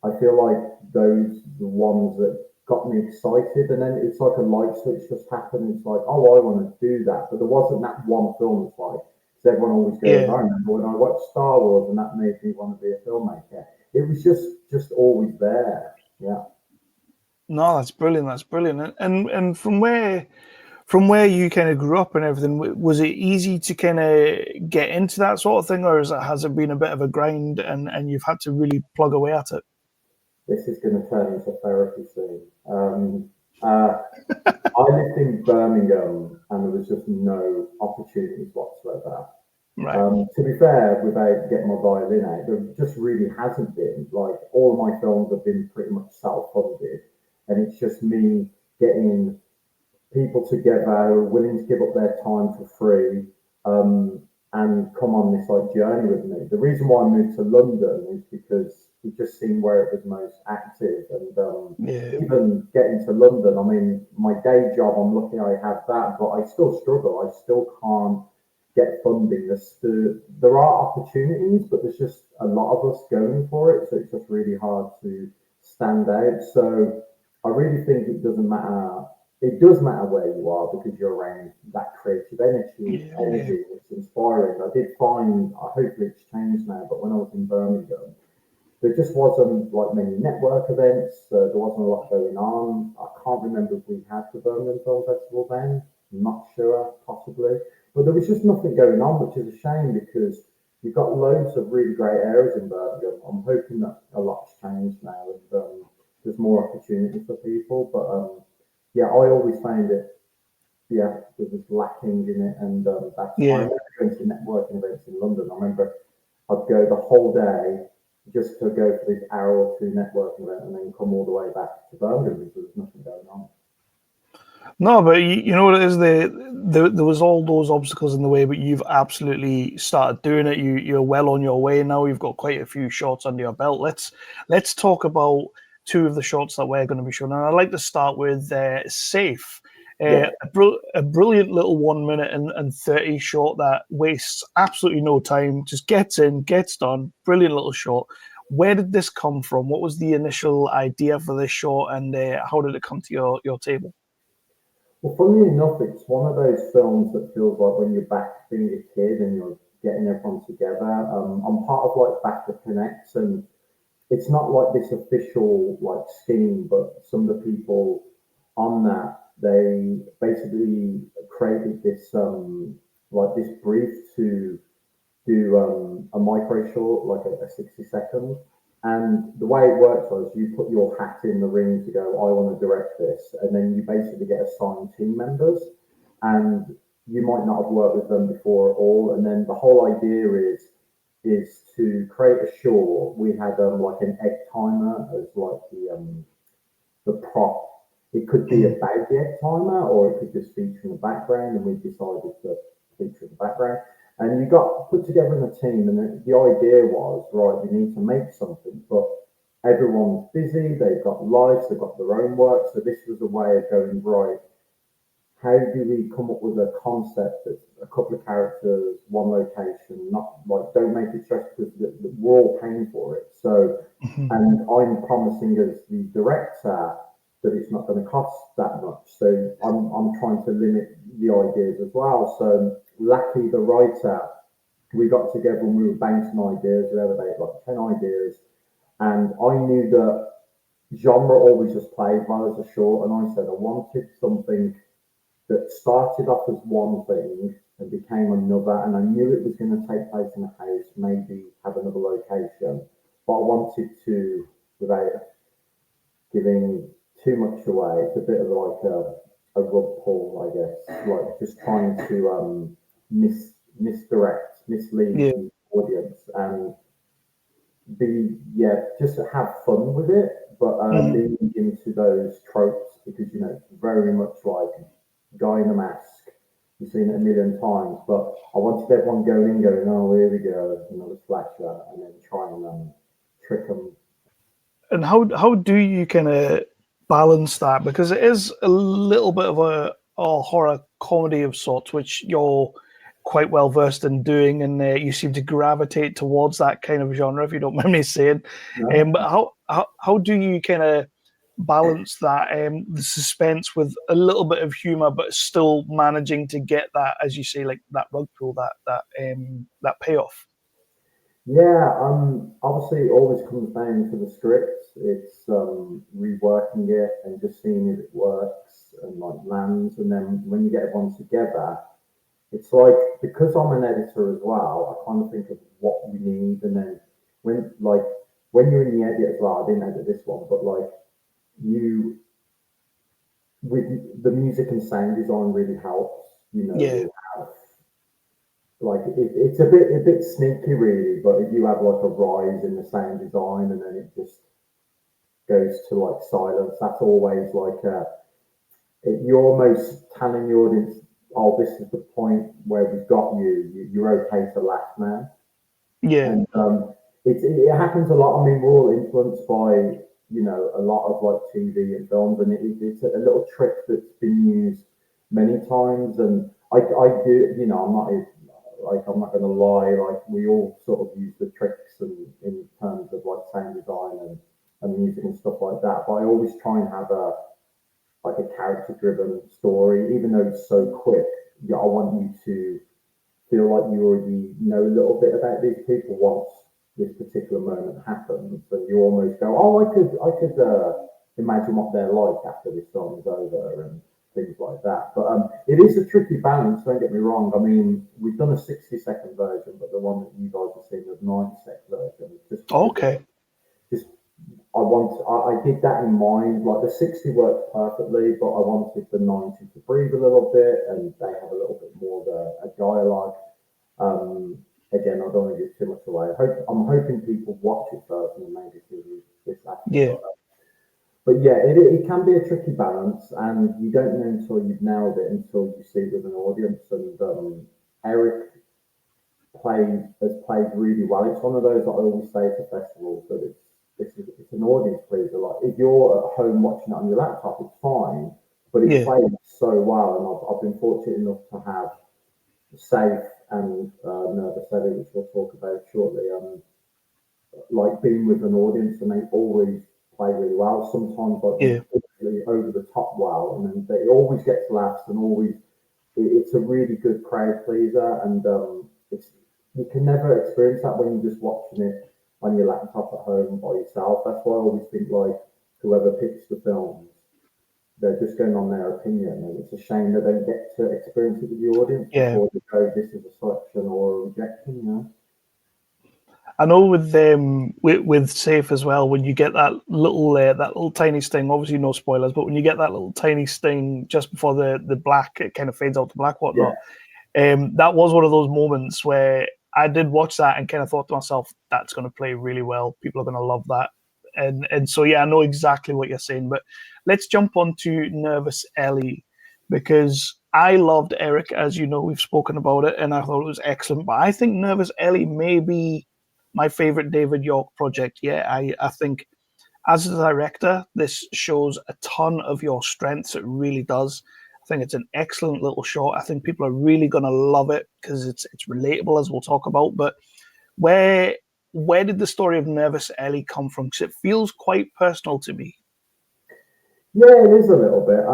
I feel like those the ones that got me excited, and then it's like a light switch just happened. It's like, oh, I want to do that, but there wasn't that one film. It's like, because everyone always goes, I remember when I watched Star Wars, and that made me want to be a filmmaker. it was just always there. Yeah. No, that's brilliant. That's brilliant. And from where you kind of grew up and everything, was it easy to kind of get into that sort of thing, or has it been a bit of a grind and you've had to really plug away at it? This is going to turn into therapy soon. I lived in Birmingham and there was just no opportunities whatsoever. Right. To be fair, without getting my violin out, there just really hasn't been. Like, all of my films have been pretty much self-funded, and it's just me getting people together willing to give up their time for free, and come on this like journey with me. The reason why I moved to London is because it just seemed where it was most active, and Yeah. even getting to London, I mean, my day job, I'm lucky I have that, but I still struggle. I still can't get funding. There are opportunities, but there's just a lot of us going for it, so it's just really hard to stand out. So I really think it doesn't matter. It does matter where you are because you're around that creative energy. Yeah. It's inspiring. I did find, hopefully it's changed now, but when I was in Birmingham, there just wasn't like many network events. There wasn't a lot going on. I can't remember if we had the Birmingham Film Festival then. I'm not sure, possibly. But there was just nothing going on, which is a shame because you've got loads of really great areas in Birmingham. I'm hoping that a lot's changed now and there's more opportunity for people. But yeah, I always found it, yeah, there was lacking in it. And that's, I Yeah. remember going to networking events in London. I remember I'd go the whole day just to go for this hour or two networking event and then come all the way back to Birmingham because there was nothing going on. No, but you know what it is. There was all those obstacles in the way, but you've absolutely started doing it. You're well on your way now. You've got quite a few shots under your belt. Let's talk about two of the shots that we're going to be showing. And I'd like to start with Safe. Yeah. A brilliant little 1 minute and 30 shot that wastes absolutely no time, just gets in, gets done. Brilliant little shot. Where did this come from? What was the initial idea for this shot, and how did it come to your table? Well, funnily enough, it's one of those films that feels like when you're back being a kid and you're getting everyone together. I'm part of like Back to Connect, and it's not like this official like scheme, but some of the people on that, they basically created this like this brief to do a micro short, like a 60 second. And the way it works was you put your hat in the ring to go, I want to direct this. And then you basically get assigned team members. And you might not have worked with them before at all. And then the whole idea is to create a short. We had like an egg timer as like the prop. It could be about the egg timer, or it could just feature in the background, and we decided to feature in the background. And you got put together in a team, and the idea was, right, you need to make something, but everyone's busy, they've got lives, they've got their own work, so this was a way of going, right, how do we come up with a concept that's a couple of characters, one location, not like, don't make it stressful because we're all paying for it. So, and I'm promising as the director that it's not going to cost that much. So I'm trying to limit the ideas as well. So luckily the writer, we got together and we were bouncing ideas. We had about like 10 ideas. And I knew that genre always just plays well as a short. And I said I wanted something that started off as one thing and became another. And I knew it was going to take place in a house, maybe have another location. But I wanted to, without giving too much away, it's a bit of like a rug pull, I guess, like just trying to misdirect, mislead the audience and just have fun with it, but lean into those tropes because, you know, very much like Guy in the Mask. You've seen it a million times, but I wanted everyone going, oh, here we go, another slasher, and then try and trick them. And how do you kind of balance that? Because it is a little bit of a horror comedy of sorts, which you're quite well versed in doing, and you seem to gravitate towards that kind of genre, if you don't mind me saying. No? But how do you kind of balance that the suspense with a little bit of humor, but still managing to get that, as you say, like that rug pull, that payoff? Yeah, obviously it always comes down to the script. It's reworking it and just seeing if it works and like lands. And then when you get everyone together, it's like because I'm an editor as well, I kind of think of what we need, and then when like when you're in the edit as well, I didn't edit this one, but like you with the music and sound design really helps. You know, Yeah, we'll have like it's a bit sneaky really, but if you have like a rise in the sound design and then it just goes to like silence, that's always like you're almost telling the audience, oh, this is the point where we've got you. You're okay to laugh now. yeah, And it happens a lot. I mean, we're all influenced by a lot of like TV and films, and it's a little trick that's been used many times. And I do, I'm not like I'm not going to lie. Like we all sort of use the tricks and in terms of like sound design and music and stuff like that. But I always try and have a character driven story, even though it's so quick. Yeah, I want you to feel like you already know a little bit about these people once this particular moment happens, and you almost go, "Oh, I could imagine what they're like after this song is over," and things like that. But it is a tricky balance. Don't get me wrong. I mean, we've done a 60-second version, but the one that you guys have seen is 90-second version, just because okay, just I did that in mind. Like the 60 worked perfectly, but I wanted the 90 to breathe a little bit, and they have a little bit more of a dialogue. Again, I don't want to give too much away. I'm hoping people watch it first and then maybe see this after. yeah, But yeah, it can be a tricky balance, and you don't know until you've nailed it until you see it with an audience. And Eric has played really well. It's one of those that I always say to festivals that it's an audience pleaser. Like if you're at home watching it on your laptop, it's fine, but it yeah, plays so well. And I've been fortunate enough to have Safe and Nervous Ellie, which we'll talk about shortly. Like being with an audience, and they always play really well. Sometimes like yeah, ridiculously over the top well, and then they always get laughs and always it's a really good crowd pleaser, and it's you can never experience that when you're just watching it on your laptop at home by yourself. That's why I always think like whoever picks the films, they're just going on their opinion, and it's a shame that they don't get to experience it with the audience yeah. before they go, this is a selection or a rejection, I know with Safe as well, when you get that little tiny sting, obviously no spoilers, but when you get that little tiny sting just before the black, it kind of fades out to black, Yeah, whatnot. That was one of those moments where I did watch that and kind of thought to myself, that's going to play really well. People are going to love that. And so, yeah, I know exactly what you're saying. But let's jump on to Nervous Ellie, because I loved Eric, as you know, we've spoken about it, and I thought it was excellent. But I think Nervous Ellie may be my favorite David Yorke project. Yeah, I think as a director, this shows a ton of your strengths. It really does. I think it's an excellent little short. I think people are really going to love it because it's relatable, as we'll talk about. But where where did the story of Nervous Ellie come from? Because it feels quite personal to me. yeah, it is a little bit.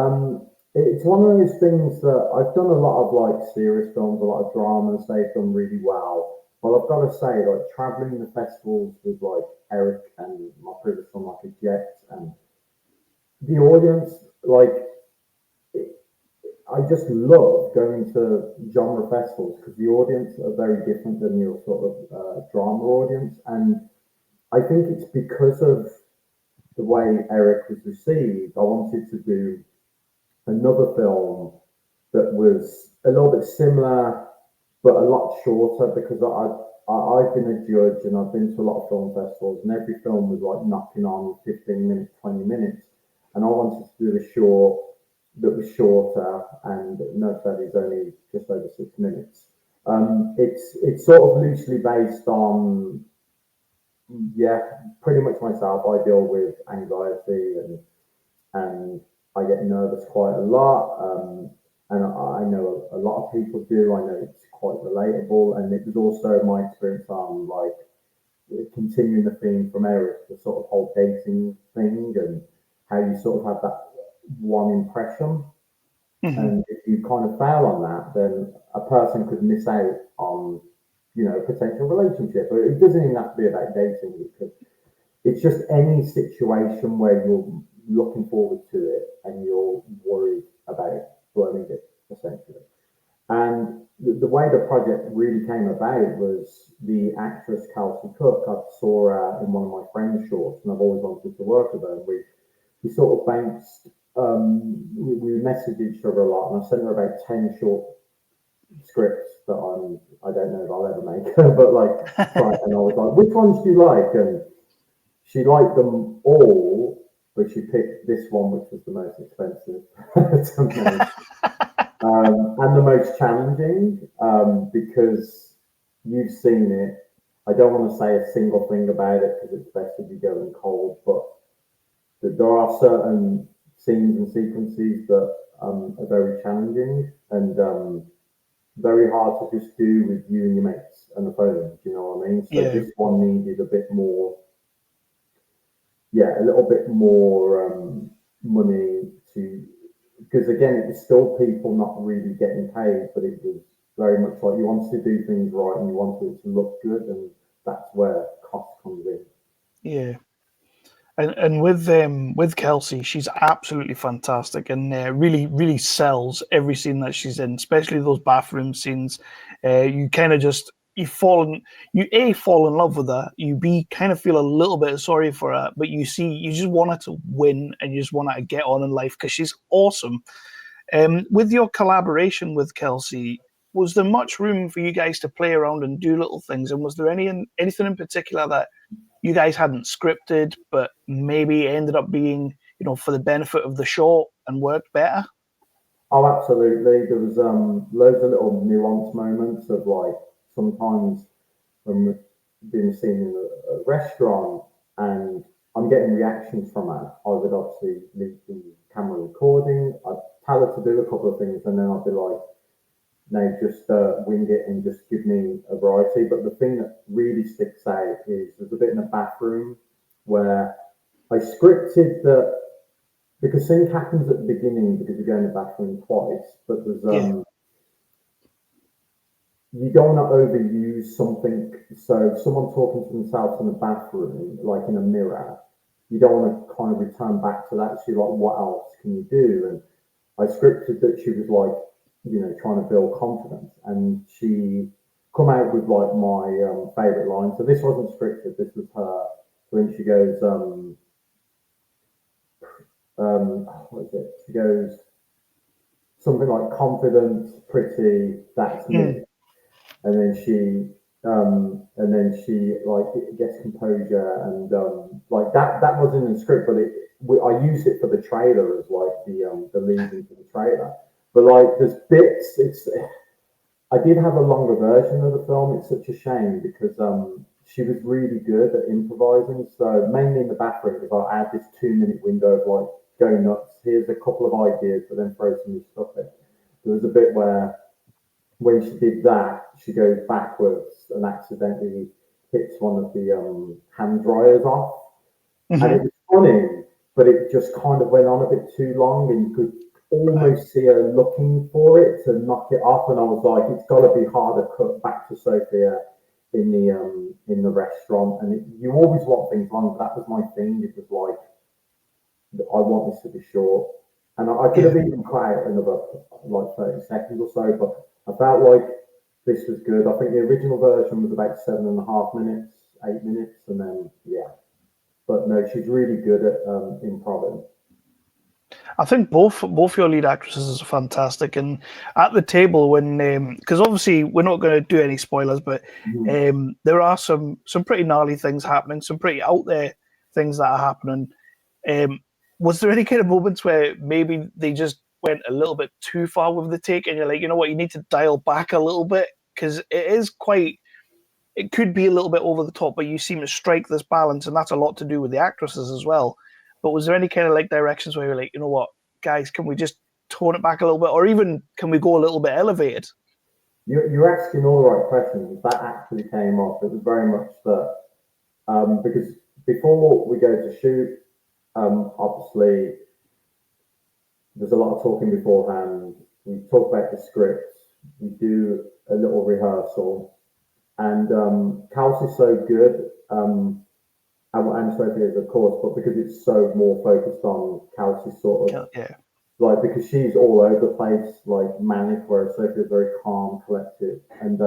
It's one of those things that I've done a lot of like serious films, a lot of dramas. They've done really well. But I've got to say, like traveling the festivals with like Eric and my previous film, like a Jet, and the audience, like I just love going to genre festivals because the audience are very different than your sort of drama audience, and I think it's because of the way Eric was received. I wanted to do another film that was a little bit similar but a lot shorter because I've been a judge and I've been to a lot of film festivals, and every film was like knocking on 15 minutes, 20 minutes, and I wanted to do a short that was shorter, and no, that is only just over 6 minutes. It's sort of loosely based on, yeah, pretty much myself. I deal with anxiety, and I get nervous quite a lot. And I know a lot of people do. I know it's quite relatable, and it was also my experience on like continuing the theme from Eric, the sort of whole dating thing, and how you sort of have that one impression, Hmm. and if you kind of fail on that, then a person could miss out on potential relationship. Or it doesn't even have to be about dating. It's just any situation where you're looking forward to it and you're worried about blowing it, essentially. And the way the project really came about was the actress Kelsey Cook. I saw her in one of my friend's shorts, and I've always wanted to work with her. And we sort of bounced, we messaged each other a lot, and I sent her about 10 short scripts that I don't know if I'll ever make, but and I was like, which ones do you like? And she liked them all, but she picked this one, which was the most expensive to make. And the most challenging, because you've seen it. I don't want to say a single thing about it because it's best if you go in cold, but there are certain scenes and sequences that are very challenging and very hard to just do with you and your mates and the phone. Do you know what I mean? So this one needed a bit more, a little bit more money to. Because again, it was still people not really getting paid, but it was very much like you wanted to do things right and you wanted it to look good, and that's where cost comes in. Yeah, and with Kelsey, she's absolutely fantastic and really sells every scene that she's in, especially those bathroom scenes. You kind of just fall in love with her. You kind of feel a little bit sorry for her, but you just want her to win and you just want her to get on in life because she's awesome. With your collaboration with Kelsey, was there much room for you guys to play around and do little things? And was there anything in particular that you guys hadn't scripted, but maybe ended up being, for the benefit of the short and worked better? Oh, absolutely. There was loads of little nuance moments of sometimes when we're being seen in a restaurant and I'm getting reactions from her, I would obviously leave the camera recording. I'd tell her to do a couple of things and then I'd be like, no, just wing it and just give me a variety. But the thing that really sticks out is there's a bit in a bathroom where I scripted that because sync happens at the beginning because you go in the bathroom twice, but there's you don't want to overuse something. So if someone talking to themselves in the bathroom, like in a mirror, you don't want to kind of return back to that. So you're like, what else can you do? And I scripted that she was like, trying to build confidence, and she come out with like my favorite line. So this wasn't scripted. This was her when she goes, what is it? She goes something like confident, pretty. That's me. And then she like gets composure and like that wasn't in the script, but I used it for the trailer as like the lead into the trailer. But like there's bits. I did have a longer version of the film. It's such a shame because she was really good at improvising. So mainly in the bathroom, because I had this 2-minute window of like go nuts. Here's a couple of ideas, but then throw some new stuff in. There was a bit where when she did that, she goes backwards and accidentally hits one of the hand dryers off. Mm-hmm. And it was funny, but it just kind of went on a bit too long and you could almost see her looking for it to knock it off. And I was like, it's got to be harder cut back to Sophia in the restaurant. And you always want things long. That was my thing. It was like, I want this to be short. And I could have even cut out another like 30 seconds or so, but I felt like this was good. I think the original version was about 7.5 minutes, 8 minutes, and then But no, she's really good at improv. I think both your lead actresses are fantastic, and at the table when because obviously we're not going to do any spoilers, but there are some pretty gnarly things happening, some pretty out there things that are happening. Was there any kind of moments where maybe they just went a little bit too far with the take, and you're like, you know what, you need to dial back a little bit because it could be a little bit over the top, but you seem to strike this balance, and that's a lot to do with the actresses as well. But was there any kind of like directions where you're like, you know what, guys, can we just tone it back a little bit, or even can we go a little bit elevated? You're asking all the right questions. That actually came off. It was very much that because before we go to shoot, obviously there's a lot of talking beforehand. We talk about the scripts. We do a little rehearsal. And Kelsey's so good, and Sophie is, of course, but because it's so more focused on Kelsey's sort of, Yeah. like, because she's all over the place, like manic, whereas Sophie is very calm, collected. And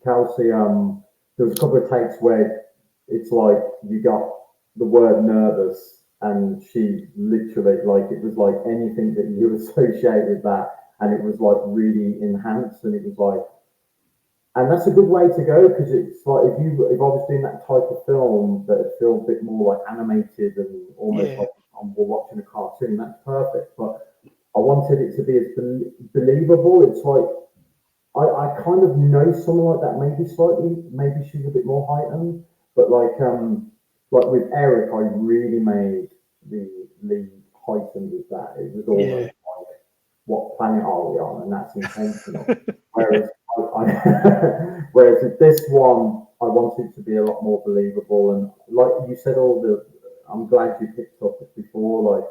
Kelsey, there was a couple of takes where it's like you got the word nervous, and she literally, like, it was like anything that you associate with that, and it was like really enhanced, and it was like, and that's a good way to go, because it's like if I was doing that type of film that would feel a bit more like animated and almost like we're watching a cartoon, that's perfect. But I wanted it to be as believable. It's like I kind of know someone like that, maybe she's a bit more heightened, but like with Eric, I really made the lead heightened with that. It was almost like, what planet are we on? And that's intentional. Whereas whereas with this one, I wanted it to be a lot more believable. And like you said, I'm glad you picked up before, like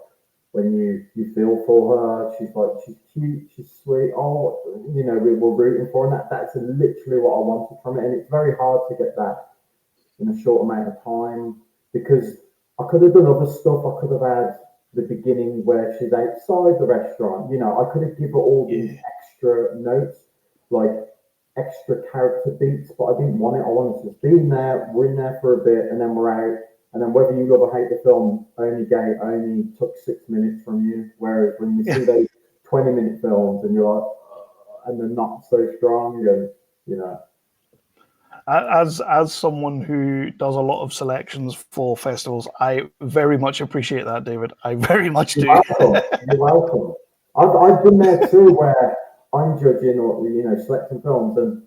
when you feel for her, she's like, she's cute, she's sweet. Oh, we're rooting for her. And that's literally what I wanted from it. And it's very hard to get that in a short amount of time, because I could have done other stuff. I could have had the beginning where she's outside the restaurant. I could have given her all these extra notes, like extra character beats, but I didn't want it. I wanted to just be in there, we're in there for a bit, and then we're out. And then whether you love or hate the film, only took 6 minutes from you. Whereas when you see those 20-minute films and you're like, and they're not so strong, and As someone who does a lot of selections for festivals, I very much appreciate that, David. I very much do. You're welcome. I've been there too, where I'm judging or selecting films, and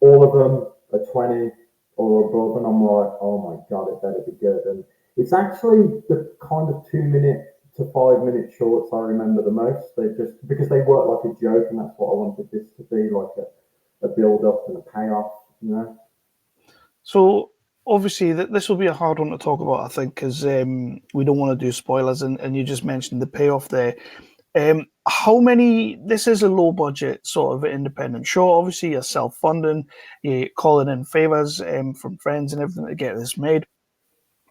all of them are 20 or above, and I'm like, oh my god, it better be good. And it's actually the kind of 2-minute to 5-minute shorts I remember the most. They just, because they work like a joke, and that's what I wanted this to be, like a build up and a payoff. So obviously this will be a hard one to talk about, I think, because we don't want to do spoilers, and you just mentioned the payoff there. How many? This is a low budget sort of independent show. Obviously, you're self-funding, you're calling in favors from friends and everything to get this made.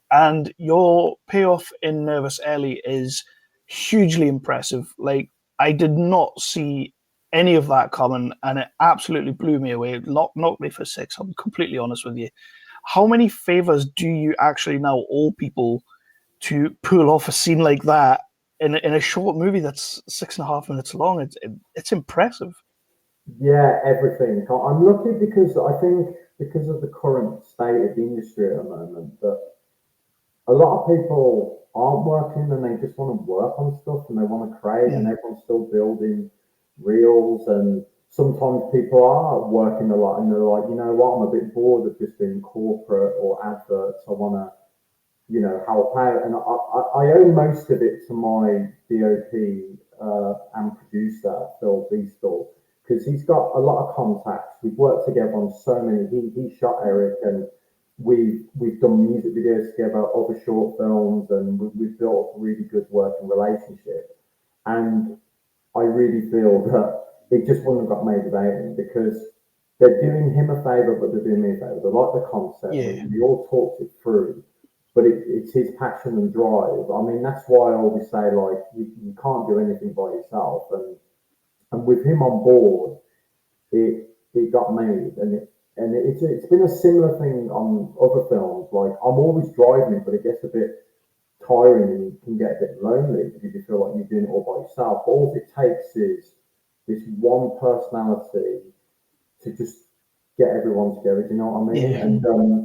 And your payoff in Nervous Ellie is hugely impressive. Like, I did not see any of that coming, and it absolutely blew me away. It knocked me for six. I'm completely honest with you. How many favors do you actually now owe people to pull off a scene like that in a short movie that's 6.5 minutes long? It's impressive. Yeah, everything. I'm lucky because I think because of the current state of the industry at the moment, that a lot of people aren't working and they just want to work on stuff and they want to create, and everyone's still building reels. And sometimes people are working a lot and they're like, you know what, I'm a bit bored of just doing corporate or adverts. I want to, help out. And I owe most of it to my DOP and producer, Phil Beastall, because he's got a lot of contacts. We've worked together on so many. He shot Eric, and we've done music videos together, other short films, and we've built a really good working relationship. And I really feel that it just wouldn't have got made without him, because they're doing him a favour, but they're doing me a favour. They like the concept. We all talked it through, but it's his passion and drive. I mean, that's why I always say, like, you can't do anything by yourself. And with him on board, it got made, and it's been a similar thing on other films. Like, I'm always driving, but it gets a bit tiring and you can get a bit lonely because you feel like you're doing it all by yourself. But all it takes is this one personality to just get everyone together. Do you know what I mean?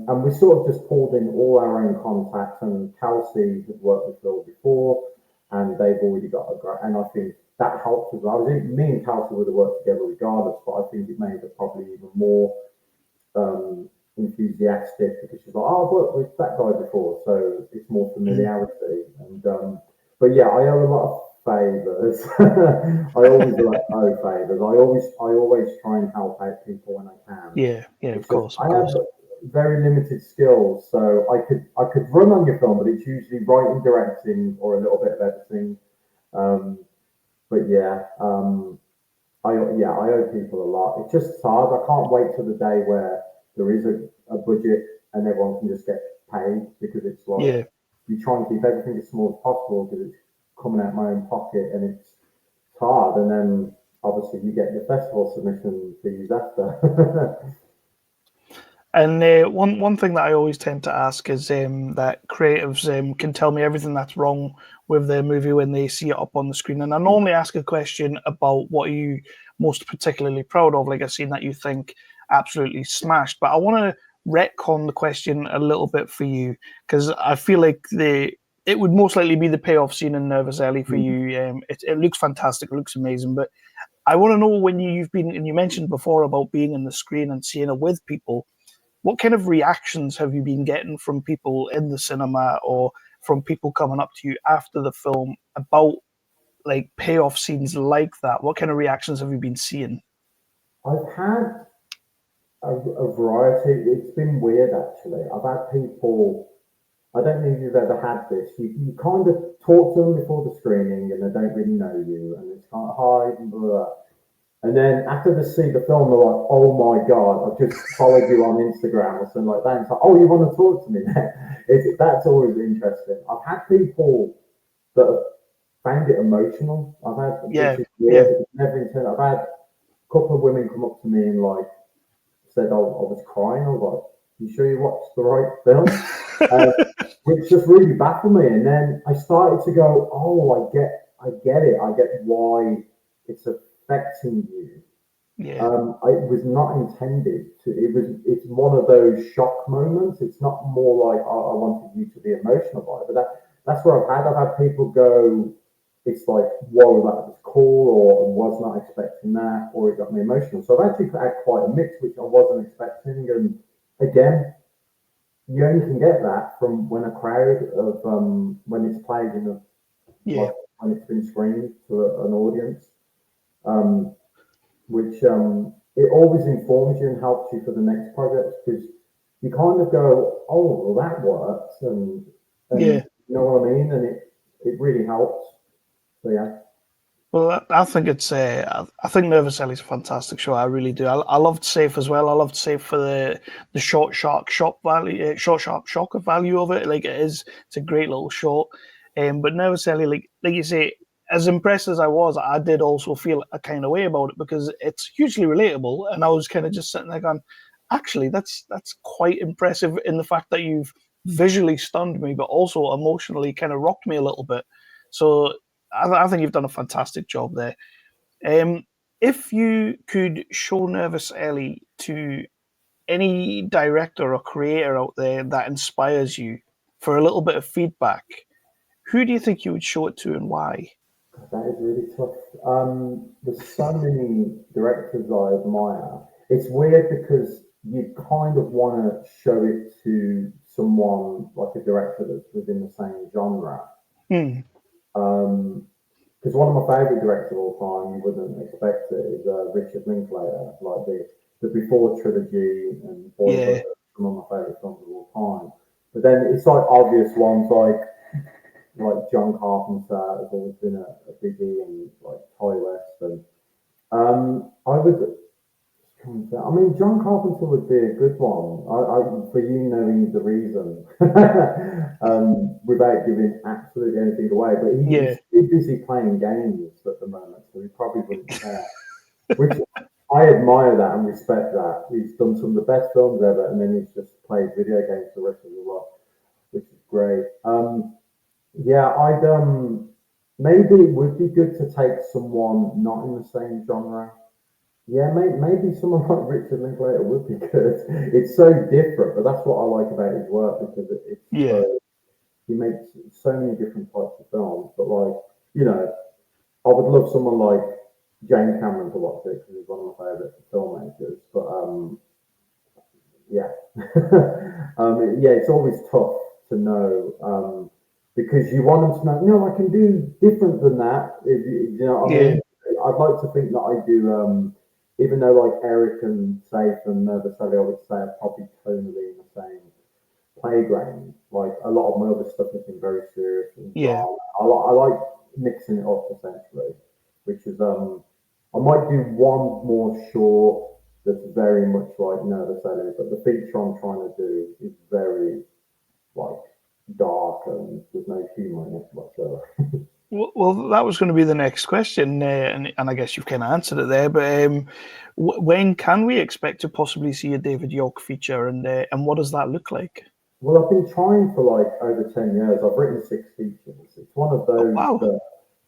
And we sort of just pulled in all our own contacts. And Kelsey has worked with Phil before, and they've already got a great. And I think that helped as well. Me and Kelsey would have worked together regardless, but I think it made it probably even more enthusiastic, because she's like, oh, I've worked with that guy before, so it's more familiarity. And but yeah, I owe a lot of favors. I always owe favors. I always try and help out people when I can. Yeah, of course. I have very limited skills, so I could run on your film, but it's usually writing, directing, or a little bit of editing. But yeah, I owe people a lot. It's just hard. I can't wait till the day where there is a budget and everyone can just get paid, because it's like you try and keep everything as small as possible because it's coming out of my own pocket and it's hard. And then obviously you get the festival submission fees after. And one thing that I always tend to ask is that creatives can tell me everything that's wrong with their movie when they see it up on the screen. And I normally ask a question about what are you most particularly proud of, like a scene that you think absolutely smashed. But I want to retcon the question a little bit for you, because I feel like it would most likely be the payoff scene in Nervous Ellie for you. It looks fantastic, it looks amazing, but I want to know, when you've been, and you mentioned before about being in the screen and seeing it with people, what kind of reactions have you been getting from people in the cinema or from people coming up to you after the film about like payoff scenes like that? What kind of reactions have you been seeing? I've had a variety. It's been weird, actually. I've had people, I don't know if you've ever had this, you kind of talk to them before the screening and they don't really know you, and it's kind of, hi, and blah, blah. And then after they see the film, they're like, oh my God, I've just followed you on Instagram or something like that. And it's like, oh, you want to talk to me now? That's always interesting. I've had people that have found it emotional. I've had, which is weird, it's never intended. I've had a couple of women come up to me and like said, oh, I was crying. I was like, you sure you watched the right film? Which just really baffled me. And then I started to go, oh, I get it. I get why it's affecting you. It was not intended to. It's one of those shock moments. It's not more like, I wanted you to be emotional about it. But that's what I've had people go, it's like, whoa, that was cool, or I was not expecting that, or it got me emotional. So I've actually had quite a mix, which I wasn't expecting. And again, you only can get that from when a crowd of when it's played in like when it's been screened to an audience, which it always informs you and helps you for the next project, because you kind of go, oh, well, that works, and you know what I mean, and it really helps. So yeah. Well, I think it's. I think Nervous Ellie's a fantastic show. I really do. I loved Safe as well. I loved Safe for the short, sharp shock value, short, sharp shocker value of it. Like, it is, it's a great little short. But Nervous Ellie, like you say, as impressed as I was, I did also feel a kind of way about it, because it's hugely relatable, and I was kind of just sitting there going, actually, that's quite impressive in the fact that you've visually stunned me, but also emotionally kind of rocked me a little bit. So I think you've done a fantastic job there. If you could show Nervous Ellie to any director or creator out there that inspires you for a little bit of feedback, who do you think you would show it to and why? That is really tough. There's so many directors I admire. It's weird because you kind of want to show it to someone like a director that's within the same genre. Because one of my favourite directors of all time, you wouldn't expect it, is Richard Linklater, like the Before trilogy and Boyhood, some of my favourite films of all time. But then it's like obvious ones like John Carpenter has always been a biggie, and like Ty West, and I would. I mean, John Carpenter would be a good one. For you knowing the reason, without giving absolutely anything away. But he's too busy playing games at the moment, so he probably wouldn't care. Which I admire that and respect that. He's done some of the best films ever, and then he's just played video games the rest of his life, which is great. Yeah, maybe it would be good to take someone not in the same genre. Yeah, maybe someone like Richard Linklater would be good. It's so different, but that's what I like about his work, because he makes so many different types of films. But like, I would love someone like James Cameron to watch it, because he's one of my favourite filmmakers. But yeah, it's always tough to know, because you want them to know, no, I can do different than that. If you know what I mean? I'd like to think that I do. Even though like Eric and Safe and Nervous Ellie, I would say are probably tonally in the same playground. Like, a lot of my other stuff has been very serious and drama. I like mixing it up, essentially, which is I might do one more short that's very much like Nervous Ellie, but the feature I'm trying to do is very like dark and there's no humour in it whatsoever. Well, that was going to be the next question, and I guess you've kind of answered it there. But when can we expect to possibly see a David Yorke feature, and what does that look like? Well, I've been trying for like over 10 years. I've written 6 features. It's one of those Wow. that,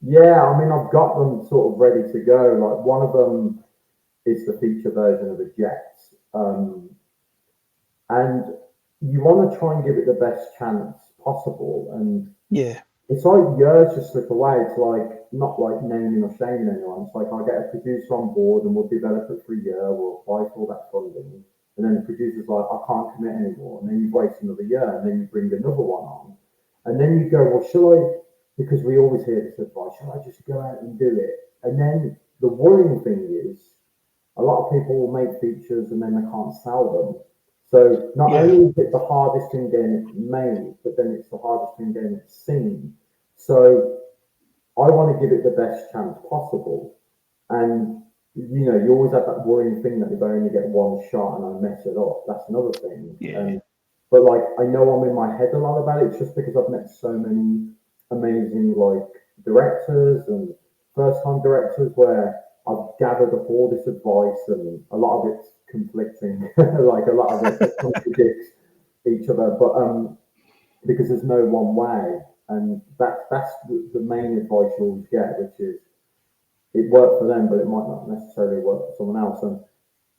yeah, I mean, I've got them sort of ready to go. Like one of them is the feature version of a jet. And you want to try and give it the best chance possible. And Yeah. it's like years just slip away. It's like not like naming or shaming anyone. It's like I'll get a producer on board and we'll develop it for a year. We'll apply for all that funding. And then the producer's like, I can't commit anymore. And then you wait another year and then you bring another one on. And then you go, well, shall I, because we always hear this advice, shall I just go out and do it? And then the worrying thing is a lot of people will make features and then they can't sell them. So not only is it the hardest thing getting it made, but then it's the hardest thing getting it seen. So I want to give it the best chance possible. And you know, you always have that worrying thing that if I only get one shot and I mess it up, that's another thing. Yeah. But like I know I'm in my head a lot about it just because I've met so many amazing like directors and first time directors where I've gathered up all this advice and a lot of it's conflicting, like a lot of it contradicts each other. But because there's no one way, and that's the main advice you always get, which is it worked for them, but it might not necessarily work for someone else. And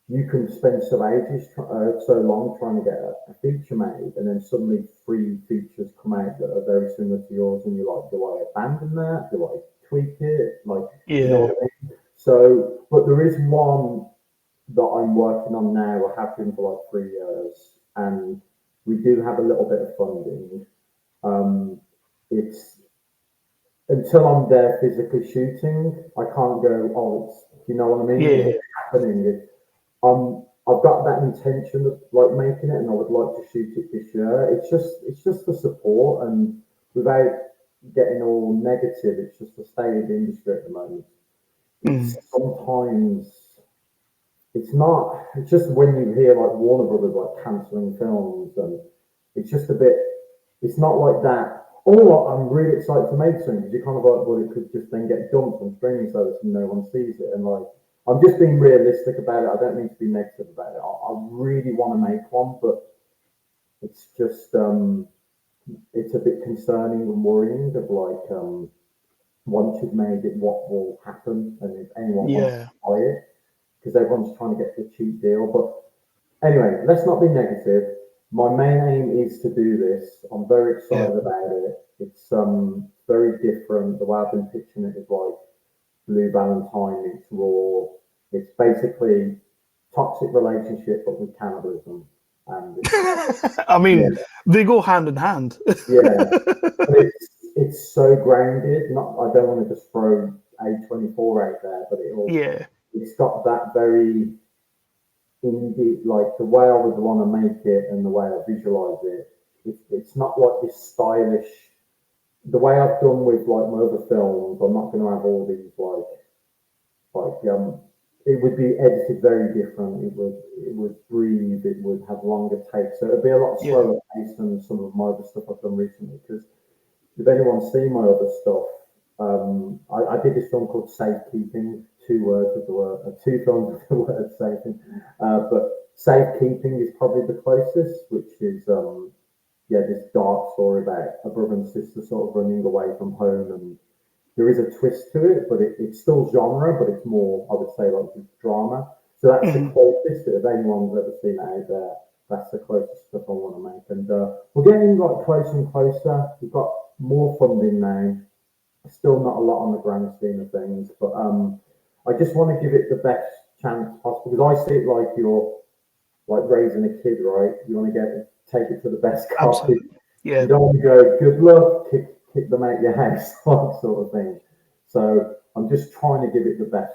you can spend so long trying to get a feature made, and then suddenly 3 features come out that are very similar to yours, and you're like, do I abandon that? Do I tweak it? Like, you know what I mean? So, but there is one that I'm working on now. I have been for like 3 years, and we do have a little bit of funding. It's until I'm there physically shooting, I can't go, oh, it's, you know what I mean? Yeah. It's happening. I've got that intention of like making it, and I would like to shoot it this year. It's just the support, and without getting all negative, it's just the state of the industry at the moment. It's sometimes it's not. It's just when you hear like Warner Brothers like cancelling films, and it's just a bit. It's not like that. Oh, I'm really excited to make something because you're kind of like, well, it could just then get dumped on streaming service and no one sees it. And like, I'm just being realistic about it. I don't mean to be negative about it. I really want to make one, but it's just, it's a bit concerning and worrying of like, once you've made it, what will happen and if anyone wants to buy it, because everyone's trying to get the cheap deal. But anyway, let's not be negative. My main aim is to do this. I'm very excited about it. It's very different. The way I've been pitching it is like Blue Valentine. It's raw. It's basically toxic relationship, but with cannibalism. And I mean, they go hand in hand. But it's so grounded. Not, I don't want to just throw A24 out there, but it's got that very indie, like the way I would want to make it and the way I visualize it. It's not like this stylish. The way I've done with like my other films, I'm not going to have all these it would be edited very different. It would breathe. It would have longer takes. So it'd be a lot slower paced than some of my other stuff I've done recently. Because if anyone's seen my other stuff, I did this film called Safekeeping. 2 words with the word, 2 films with the word safing. But Safekeeping is probably the closest, which is this dark story about a brother and sister sort of running away from home, and there is a twist to it, but it's still genre, but it's more, I would say, like drama. So that's the closest. If anyone's ever seen it out there, that's the closest stuff I want to make. And we're getting like closer and closer. We've got more funding now. Still not a lot on the grand scheme of things, but I just want to give it the best chance possible, because I see it like you're like raising a kid, right? You want to take it to the best copy. You don't want to go, good luck, kick them out your house, like sort of thing. So I'm just trying to give it the best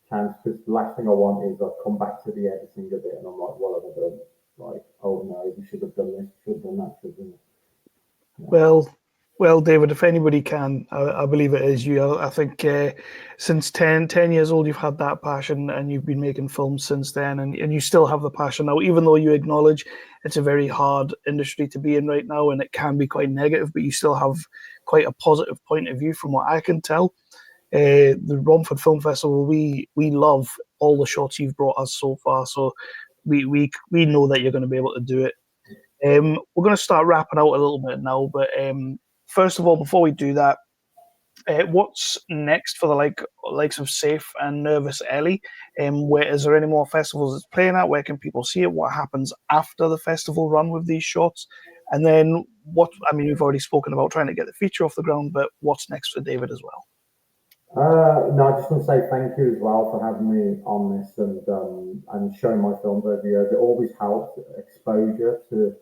chance, because the last thing I want is I come back to the editing of it and I'm like, what have I done? Like, oh no, we should have done this, should have done that, should have done that. Well, Well, David, if anybody can, I believe it is you. I think since 10 years old, you've had that passion and you've been making films since then, and you still have the passion now, even though you acknowledge it's a very hard industry to be in right now and it can be quite negative, but you still have quite a positive point of view from what I can tell. The Romford Film Festival, we love all the shots you've brought us so far, so we know that you're going to be able to do it. We're going to start wrapping out a little bit now, but first of all, before we do that, what's next for the likes of Safe and Nervous Ellie? Where is there any more festivals it's playing at? Where can people see it? What happens after the festival run with these shots? And then we've already spoken about trying to get the feature off the ground, but what's next for David as well? No, I just want to say thank you as well for having me on this and showing my films over the years. It always helps exposure to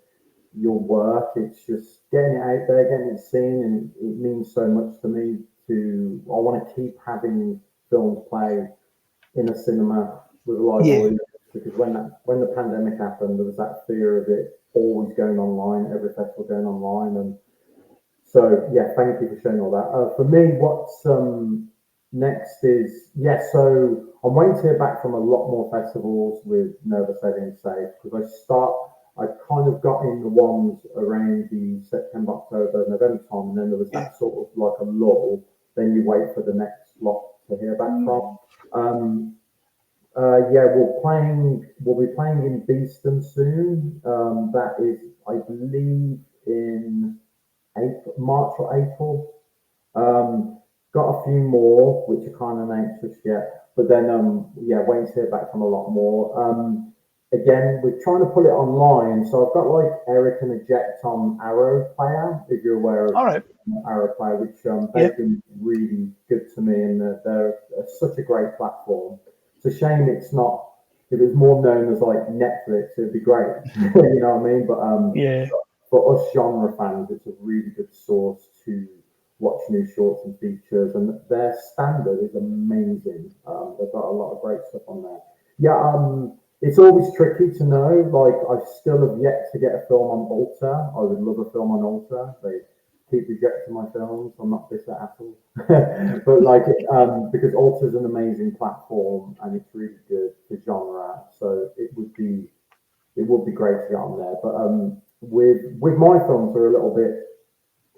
your work. It's just getting it out there, getting it seen, and it means so much to me. I want to keep having films play in a cinema with a live audience, because when the pandemic happened, there was that fear of it always going online, every festival going online, and so yeah, thank you for showing all that. For me, what's next is so I'm waiting to hear back from a lot more festivals with Nervous Ellie and Safe, because I kind of got in the ones around the September, October, November time, and then there was that sort of like a lull. Then you wait for the next lot to hear back from. We'll be playing in Beeston soon. That is, I believe, in March or April. Got a few more which I can't announce just yet, but then waiting to hear back from a lot more. Again, we're trying to put it online, so I've got like Eric and Eject on Arrow Player, if you're aware of Arrow Player, which they've been really good to me, and they're such a great platform. It's a shame it's not. If it was more known as like Netflix, it'd be great. You know what I mean? But for us genre fans, it's a really good source to watch new shorts and features, and their standard is amazing. They've got a lot of great stuff on there. It's always tricky to know. Like, I still have yet to get a film on Alta. I would love a film on Alta. They keep rejecting my films. I'm not bitter at all. But like, because Alta's an amazing platform and it's really good for genre. So it would be great to get on there. But with my films, they're a little bit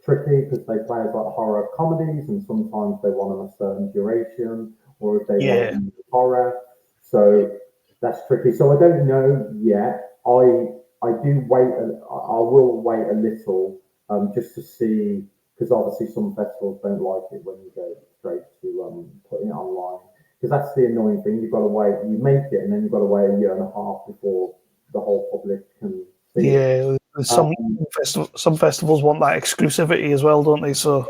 tricky because they play as like horror comedies, and sometimes they want them a certain duration, or if they want horror. So that's tricky. So I don't know yet. I do wait. I will wait a little just to see, because obviously some festivals don't like it when you go straight to putting it online. Because that's the annoying thing. You've got to wait. You make it, and then you've got to wait a year and a half before the whole public can see it. Some festivals want that exclusivity as well, don't they? So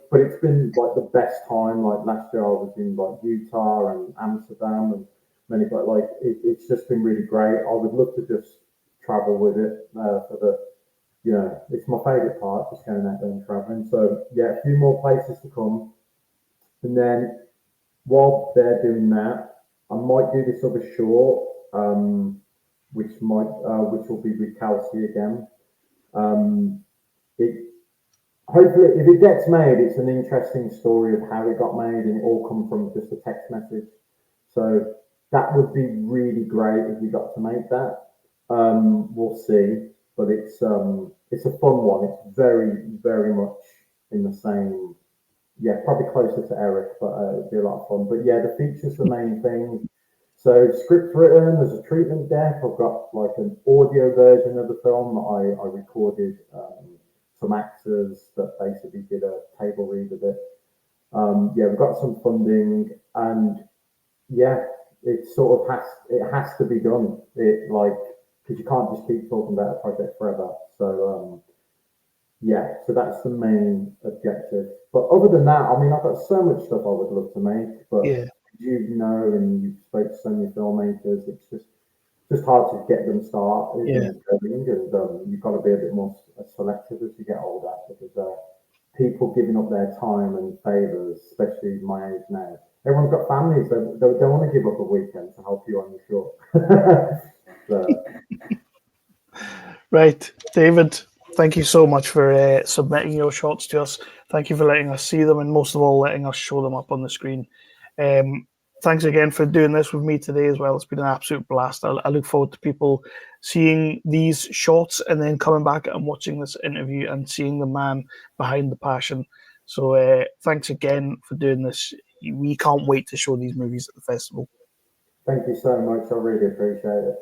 but it's been like the best time. Like last year I was in like Utah and Amsterdam and many, but like it's just been really great. I would love to just travel with it for the, it's my favorite part, just going out there and traveling. So yeah, a few more places to come. And then while they're doing that, I might do this other short, which will be with Kelsey again. Hopefully, if it gets made, it's an interesting story of how it got made, and it all come from just a text message. So that would be really great if we got to make that. We'll see, but it's a fun one. It's very, very much in the same, probably closer to Eric, but it'd be a lot of fun. But yeah, the feature's the main thing. So script written, there's a treatment deck. I've got like an audio version of the film that I recorded. Some actors that basically did a table read of it. We've got some funding, and it sort of has to be done. Because you can't just keep talking about a project forever. So so that's the main objective. But other than that, I mean, I've got so much stuff I would love to make, but and you've spoke to so many filmmakers, it's just hard to get them started and going, and you've got to be a bit more selective as you get older, because people giving up their time and favours, especially my age now. Everyone's got families, they don't want to give up a weekend to help you on your short. Right, David, Thank you so much for submitting your shots to us. Thank you for letting us see them, and most of all, letting us show them up on the screen. Thanks again for doing this with me today as well. It's been an absolute blast. I look forward to people seeing these shots and then coming back and watching this interview and seeing the man behind the passion. So thanks again for doing this. We can't wait to show these movies at the festival. Thank you so much. I really appreciate it.